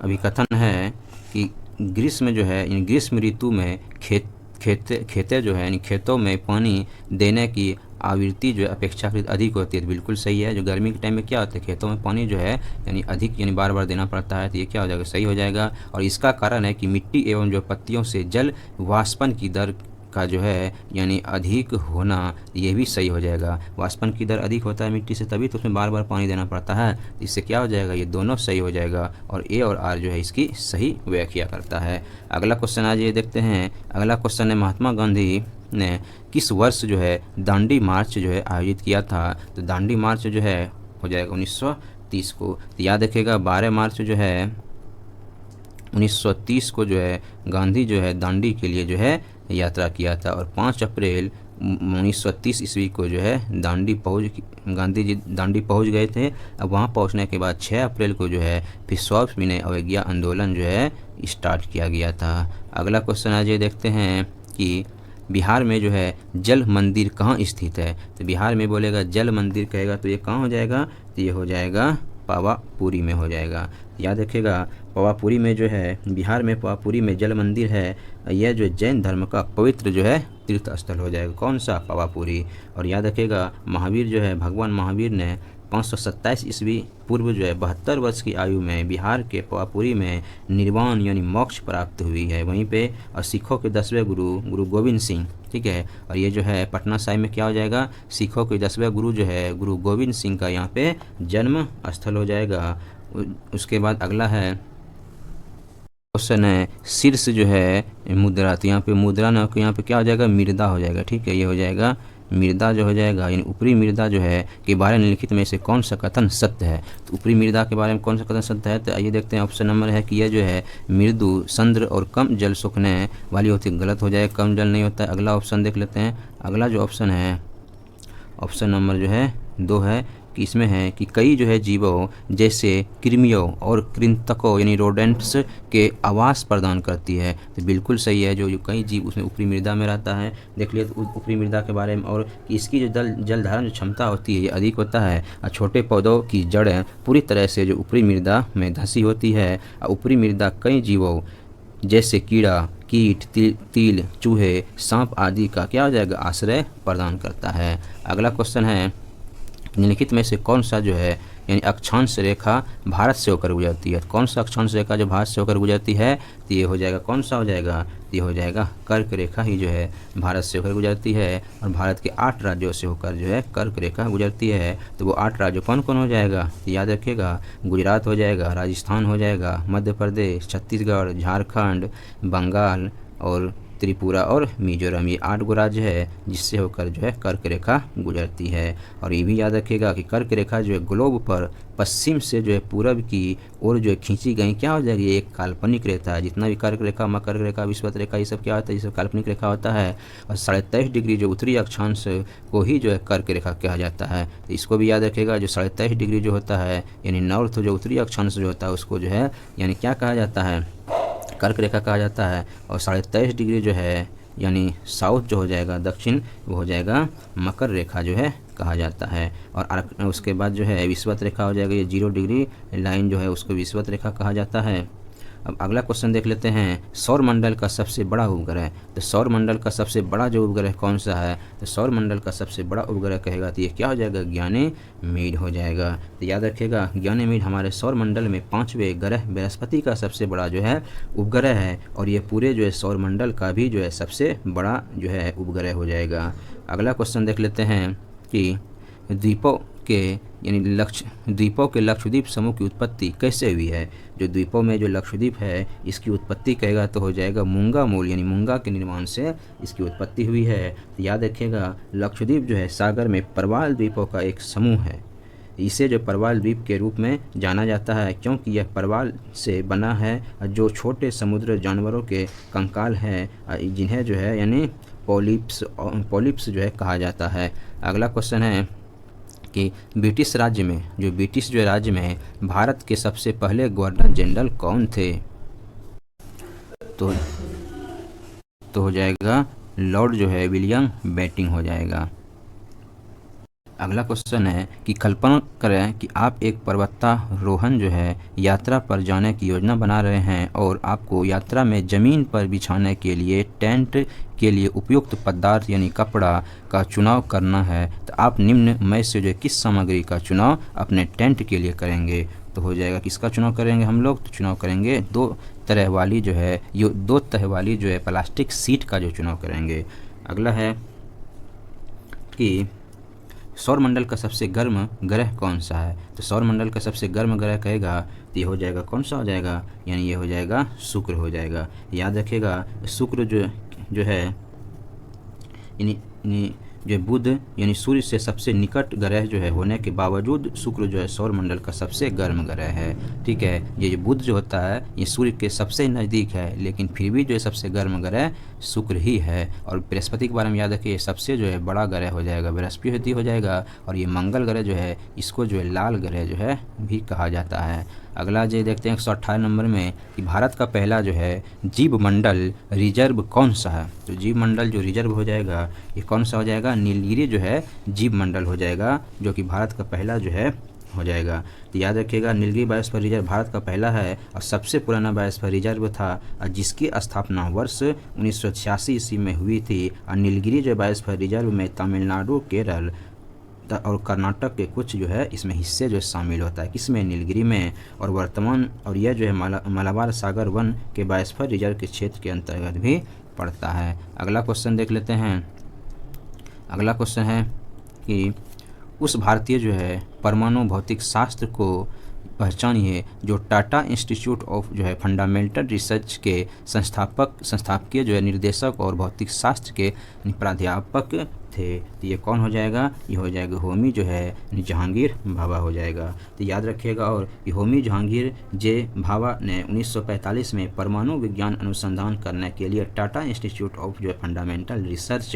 अभिकथन है कि ग्रीष्म जो है यानी ग्रीष्म ऋतु में खेतें जो है यानी खेतों में पानी देने की आवृत्ति जो है अपेक्षाकृत अधिक होती है। तो बिल्कुल सही है। जो गर्मी के टाइम में क्या होता है, खेतों में पानी जो है यानी अधिक यानी बार बार देना पड़ता है, तो ये क्या हो जाएगा? सही हो जाएगा। और इसका कारण है कि मिट्टी एवं जो पत्तियों से जल वाष्पन की दर का जो है यानी अधिक होना, ये भी सही हो जाएगा। वाष्पन की दर अधिक होता है मिट्टी से, तभी तो उसमें बार बार पानी देना पड़ता है। इससे क्या हो जाएगा? ये दोनों सही हो जाएगा और ए और आर जो है इसकी सही व्याख्या करता है। अगला क्वेश्चन आज ये देखते हैं। अगला क्वेश्चन है महात्मा गांधी ने किस वर्ष जो है दांडी मार्च जो है आयोजित किया था? तो दांडी मार्च जो है हो जाएगा 1930 को। तो याद रखिएगा 12 मार्च जो है 1930 को जो है गांधी जो है दांडी के लिए जो है यात्रा किया था और 5 अप्रैल 1930 ईस्वी को जो है गांधी जी दांडी पहुंच गए थे। अब वहां पहुंचने के बाद 6 अप्रैल को जो है फिर सविनय अवज्ञा आंदोलन जो है स्टार्ट किया गया था। अगला क्वेश्चन आज ये देखते हैं कि बिहार में जो है जल मंदिर कहाँ स्थित है? तो बिहार में बोलेगा जल मंदिर कहेगा तो ये कहाँ हो जाएगा? तो ये हो जाएगा पावापुरी में हो जाएगा। याद रखिएगा पावापुरी में जो है बिहार में पावापुरी में जल मंदिर है। यह जो जैन धर्म का पवित्र जो है तीर्थ स्थल हो जाएगा। कौन सा? पावापुरी। और याद रखिएगा महावीर जो है भगवान महावीर ने 527 ईस्वी पूर्व जो है 72 वर्ष की आयु में बिहार के पावापुरी में निर्वाण यानी मोक्ष प्राप्त हुई है वहीं पे। और सिखों के 10वें गुरु गोविंद सिंह, ठीक है। और ये जो है पटना साहिब में क्या हो जाएगा? सिखों के 10वें गुरु जो है गुरु गोविंद सिंह का यहाँ पे जन्म स्थल हो जाएगा। उसके बाद अगला है क्वेश्चन है शीर्ष जो है मुद्रा। तो यहाँ पे मुद्रा ना यहाँ पे क्या हो जाएगा? मृदा हो जाएगा, ठीक है। ये हो जाएगा मृदा जो हो जाएगा यानी ऊपरी मृदा जो है के बारे में निम्नलिखित में से कौन सा कथन सत्य है? तो ऊपरी मृदा के बारे में कौन सा कथन सत्य है? तो आइए देखते हैं। ऑप्शन नंबर है कि यह जो है मृदु संद्र और कम जल सोखने वाली होती है। गलत हो जाएगा, कम जल नहीं होता है। अगला ऑप्शन देख लेते हैं। अगला जो ऑप्शन है ऑप्शन नंबर जो है 2 है कि इसमें है कि कई जो है जीवों जैसे कृमियों और कृंतकों यानी रोडेंट्स के आवास प्रदान करती है। तो बिल्कुल सही है, जो कई जीव उसमें ऊपरी मृदा में रहता है। देख लिया तो ऊपरी मृदा के बारे में, और कि इसकी जो जल धारण जो क्षमता होती है ये अधिक होता है, और छोटे पौधों की जड़ें पूरी तरह से जो ऊपरी मृदा में धंसी होती है। और ऊपरी मृदा कई जीवों जैसे कीड़ा, कीट, तिल, चूहे, सांप आदि का क्या हो जाएगा, आश्रय प्रदान करता है। अगला क्वेश्चन है, निम्नलिखित में से कौन सा जो है यानी अक्षांश रेखा भारत से होकर गुजरती है। कौन सा अक्षांश रेखा जो भारत से होकर गुजरती है, तो ये हो जाएगा, कौन सा हो जाएगा, ये हो जाएगा कर्क रेखा ही जो है भारत से होकर गुजरती है। और भारत के 8 राज्यों से होकर जो है कर्क रेखा गुजरती है। तो वो 8 राज्य कौन कौन हो जाएगा, तो याद रखिएगा, गुजरात हो जाएगा, राजस्थान हो जाएगा, मध्य प्रदेश, छत्तीसगढ़, झारखंड, बंगाल और त्रिपुरा और मिजोरम। ये 8 गो राज्य है जिससे होकर जो है कर्क रेखा गुजरती है। और ये भी याद रखिएगा कि कर्क रेखा जो है ग्लोब पर पश्चिम से जो है पूरब की ओर जो है खींची गई क्या हो जाएगी, एक काल्पनिक रेखा है। जितना भी कर्क रेखा, मकर रेखा, विषुवत रेखा, ये सब क्या होता है, ये सब काल्पनिक रेखा होता है। और 23.5 डिग्री जो उत्तरी अक्षांश को ही जो है कर्क रेखा कहा जाता है। तो इसको भी याद रखिएगा, जो 23.5 डिग्री जो होता है यानी नॉर्थ जो उत्तरी अक्षांश जो होता है उसको जो है यानी क्या कहा जाता है, कर्क रेखा कहा जाता है। और 23.5 डिग्री जो है यानी साउथ जो हो जाएगा, दक्षिण, वो हो जाएगा मकर रेखा जो है कहा जाता है। और उसके बाद जो है विषुवत रेखा हो जाएगा, ये 0 डिग्री लाइन जो है उसको विषुवत रेखा कहा जाता है। अब अगला क्वेश्चन देख लेते हैं, सौर मंडल का सबसे बड़ा उपग्रह। तो सौर मंडल का सबसे बड़ा जो उपग्रह कौन सा है, तो सौर मंडल का सबसे बड़ा उपग्रह कहेगा तो ये क्या हो जाएगा, ज्ञानेमीड हो जाएगा। तो याद रखिएगा, ज्ञानेमीड हमारे सौर मंडल में 5वें ग्रह बृहस्पति का सबसे बड़ा जो है उपग्रह है। और ये पूरे जो है सौर मंडल का भी जो है सबसे बड़ा जो है उपग्रह हो जाएगा। अगला क्वेश्चन देख लेते हैं कि द्वीपों के लक्षद्वीप समूह की उत्पत्ति कैसे हुई है। जो द्वीपों में जो लक्षद्वीप है इसकी उत्पत्ति कहेगा तो हो जाएगा मूंगा मूल यानी मूंगा के निर्माण से इसकी उत्पत्ति हुई है। तो याद रखिएगा, लक्षद्वीप जो है सागर में प्रवाल द्वीपों का एक समूह है। इसे जो प्रवाल द्वीप के रूप में जाना जाता है क्योंकि यह प्रवाल से बना है, जो छोटे समुद्र जानवरों के कंकाल हैं जिन्हें जो है यानी पॉलिप्स जो है कहा जाता है। अगला क्वेश्चन है कि ब्रिटिश राज्य में भारत के सबसे पहले गवर्नर जनरल कौन थे। तो हो जाएगा लॉर्ड जो है विलियम बेंटिंक हो जाएगा। अगला क्वेश्चन है कि कल्पना करें कि आप एक पर्वतारोहण जो है यात्रा पर जाने की योजना बना रहे हैं और आपको यात्रा में ज़मीन पर बिछाने के लिए टेंट के लिए उपयुक्त पदार्थ यानी कपड़ा का चुनाव करना है। तो आप निम्न में से जो किस सामग्री का चुनाव अपने टेंट के लिए करेंगे। तो हो जाएगा किसका चुनाव करेंगे हम लोग, तो चुनाव करेंगे 2 तरह वाली जो है प्लास्टिक सीट का जो चुनाव करेंगे। अगला है कि सौरमंडल का सबसे गर्म ग्रह कौन सा है। तो सौरमंडल का सबसे गर्म ग्रह कहेगा तो ये हो जाएगा, कौन सा हो जाएगा, यानी ये हो जाएगा शुक्र हो जाएगा। याद रखिएगा, शुक्र जो है यानी जो बुध यानी सूर्य से सबसे निकट ग्रह जो है होने के बावजूद शुक्र जो है सौरमंडल का सबसे गर्म ग्रह है। ठीक है, ये जो बुध जो होता है ये सूर्य के सबसे नज़दीक है, लेकिन फिर भी जो है सबसे गर्म ग्रह शुक्र ही है। और बृहस्पति के बारे में याद रखिए, सबसे जो है बड़ा ग्रह हो जाएगा बृहस्पति हो जाएगा। और ये मंगल ग्रह जो है इसको जो है लाल ग्रह जो है भी कहा जाता है। अगला जो देखते हैं 118 नंबर में कि भारत का पहला जो है जीव मंडल रिजर्व कौन सा है। तो जीव मंडल जो रिजर्व हो जाएगा ये कौन सा हो जाएगा, नीलगिरी जो है जीव मंडल हो जाएगा, जो कि भारत का पहला जो है हो जाएगा। तो याद रखिएगा, नीलगिरी बायोस्फीयर रिजर्व भारत का पहला है और सबसे पुराना बायोस्फीयर रिजर्व था, और जिसकी स्थापना वर्ष 1986 ईस्वी में हुई थी। और नीलगिरी जो बायोस्फीयर रिजर्व में तमिलनाडु, केरल और कर्नाटक के कुछ जो है इसमें हिस्से जो शामिल होता है, किसमें, नीलगिरी में। और यह जो है मलाबार सागर वन के बायोस्फीयर रिजर्व के क्षेत्र के अंतर्गत भी पड़ता है। अगला क्वेश्चन देख लेते हैं। अगला क्वेश्चन है कि उस भारतीय जो है परमाणु भौतिक शास्त्र को पहचानिए जो टाटा इंस्टीट्यूट ऑफ जो है फंडामेंटल रिसर्च के संस्थापकीय जो है निर्देशक और भौतिक शास्त्र के प्राध्यापक थे। तो ये कौन हो जाएगा, ये हो जाएगा होमी जो है जहांगीर भाभा हो जाएगा। तो याद रखिएगा, और होमी जहांगीर भाभा ने 1945 में परमाणु विज्ञान अनुसंधान करने के लिए टाटा इंस्टीट्यूट ऑफ जो है फंडामेंटल रिसर्च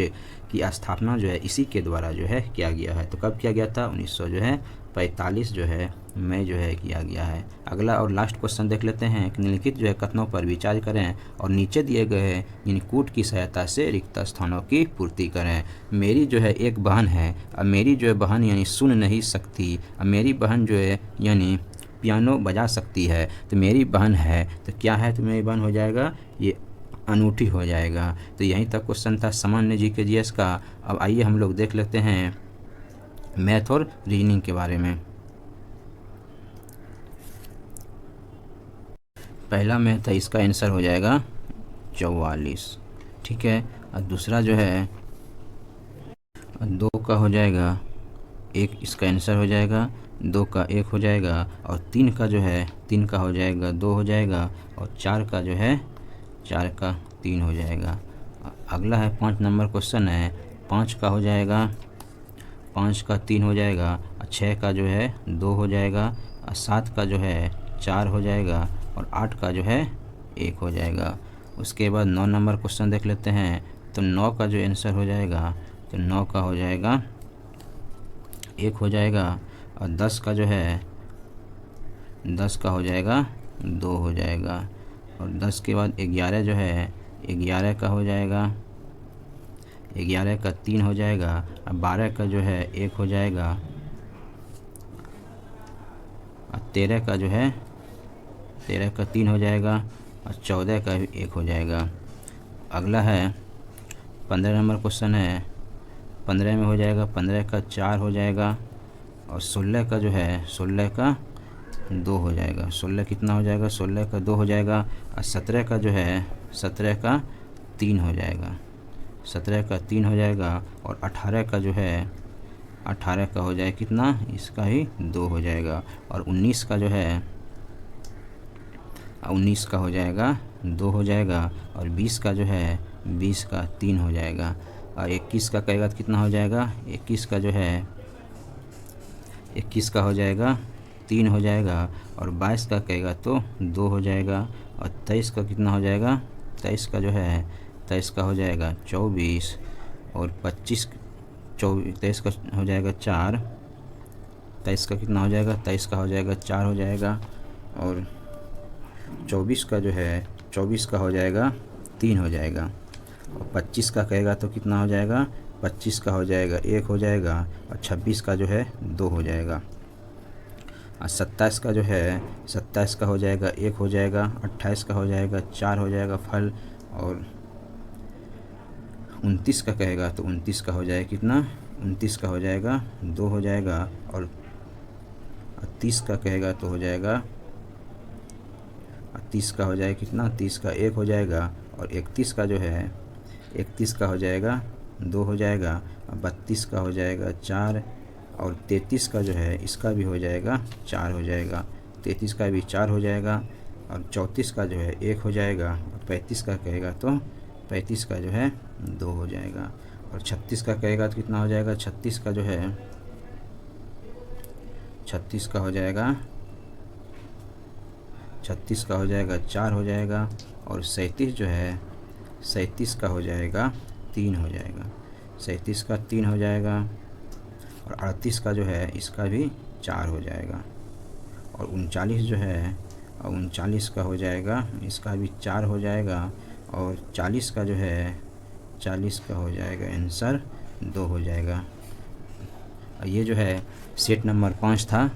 की स्थापना जो है इसी के द्वारा जो है किया गया है। तो कब किया गया था, 45 जो है में जो है किया गया है। अगला और लास्ट क्वेश्चन देख लेते हैं कि निम्नलिखित जो है कथनों पर विचार करें और नीचे दिए गए इन कूट की सहायता से रिक्त स्थानों की पूर्ति करें। मेरी जो है एक बहन है, अब मेरी जो है बहन यानी सुन नहीं सकती, अब मेरी बहन जो है यानी पियानो बजा सकती है, तो मेरी बहन है तो क्या है, तो मेरी बहन हो जाएगा ये अनूठी हो जाएगा। तो यहीं तक क्वेश्चन था सामान्य जीके जीएस का। अब आइए हम लोग देख लेते हैं मैथ और रीजनिंग के बारे में। पहला मैथ है, इसका आंसर हो जाएगा 44, ठीक है। और दूसरा जो है 2 का हो जाएगा 1, इसका आंसर हो जाएगा 2 का 1 हो जाएगा। और 3 का जो है 3 का हो जाएगा 2 हो जाएगा। और 4 का जो है 4 का 3 हो जाएगा। अगला है 5 नंबर क्वेश्चन है, 5 का हो जाएगा 5 का 3 हो जाएगा। और 6 का जो है 2 हो जाएगा। और 7 का जो है 4 हो जाएगा। और 8 का जो है 1 हो जाएगा। उसके बाद 9 नंबर क्वेश्चन देख लेते हैं। तो 9 का जो आंसर हो जाएगा, तो 9 का हो जाएगा 1 हो जाएगा। और 10 का जो है 10 का हो जाएगा 2 हो जाएगा। और 10 के बाद 11 जो है 11 का हो जाएगा 11 का 3 हो जाएगा। और 12 का जो है 1 हो जाएगा। और 13 का जो है 13 का 3 हो जाएगा। और 14 का भी 1 हो जाएगा। अगला है 15 नंबर क्वेश्चन है, 15 में हो जाएगा 15 का 4 हो जाएगा। और 16 का जो है 16 का 2 हो जाएगा। 16 कितना हो जाएगा, 16 का 2 हो जाएगा। और 17 का जो है 17 का 3 हो जाएगा। 17 का 3 हो जाएगा। और 18 का जो है 18 का हो जाए कितना, इसका ही 2 हो जाएगा। और 19 का जो है 19 का हो जाएगा 2 हो जाएगा। और 20 का जो है 20 का 3 हो जाएगा। और 21 का कहेगा तो कितना हो जाएगा, 21 का जो है 21 का हो जाएगा 3 हो जाएगा। और 22 का कहेगा तो 2 हो जाएगा। और 23 का कितना हो जाएगा, 23 का जो है 23 का हो जाएगा 24। और 23 का हो जाएगा 4। 23 का कितना हो जाएगा, 23 का हो जाएगा 4 हो जाएगा। और 24 का जो है 24 का हो जाएगा 3 हो जाएगा। और 25 का कहेगा तो कितना हो जाएगा, 25 का हो जाएगा 1 हो जाएगा। और 26 का जो है 2 हो जाएगा। और 27 का जो है 27 का हो जाएगा 1 हो जाएगा। 28 का हो जाएगा 4 हो जाएगा फल। और 29 का कहेगा तो 29 का हो जाएगा कितना, 29 का हो जाएगा 2 हो जाएगा। और 30 का कहेगा तो हो जाएगा 30 का हो जाएगा कितना, 30 का 1 हो जाएगा। और 31 का जो है 31 का हो जाएगा 2 हो जाएगा। और 32 का हो जाएगा 4। और 33 का जो है इसका भी हो जाएगा 4 हो जाएगा। 33 का भी 4 हो जाएगा। और 34 का जो है 1 हो जाएगा। और 35 का कहेगा तो 35 का जो है 2 हो जाएगा। और 36 का कहेगा तो कितना हो जाएगा, 36 का जो है 36 का हो जाएगा 36 का हो जाएगा 4 हो जाएगा। और 37 जो है 37 का हो जाएगा 3 हो जाएगा। 37 का 3 हो जाएगा। और 38 का जो है इसका भी 4 हो जाएगा। और 39 जो है 39 का हो जाएगा, इसका भी 4 हो जाएगा। और 40 का जो है 40 का हो जाएगा आंसर 2 हो जाएगा। ये जो है सेट नंबर 5 था।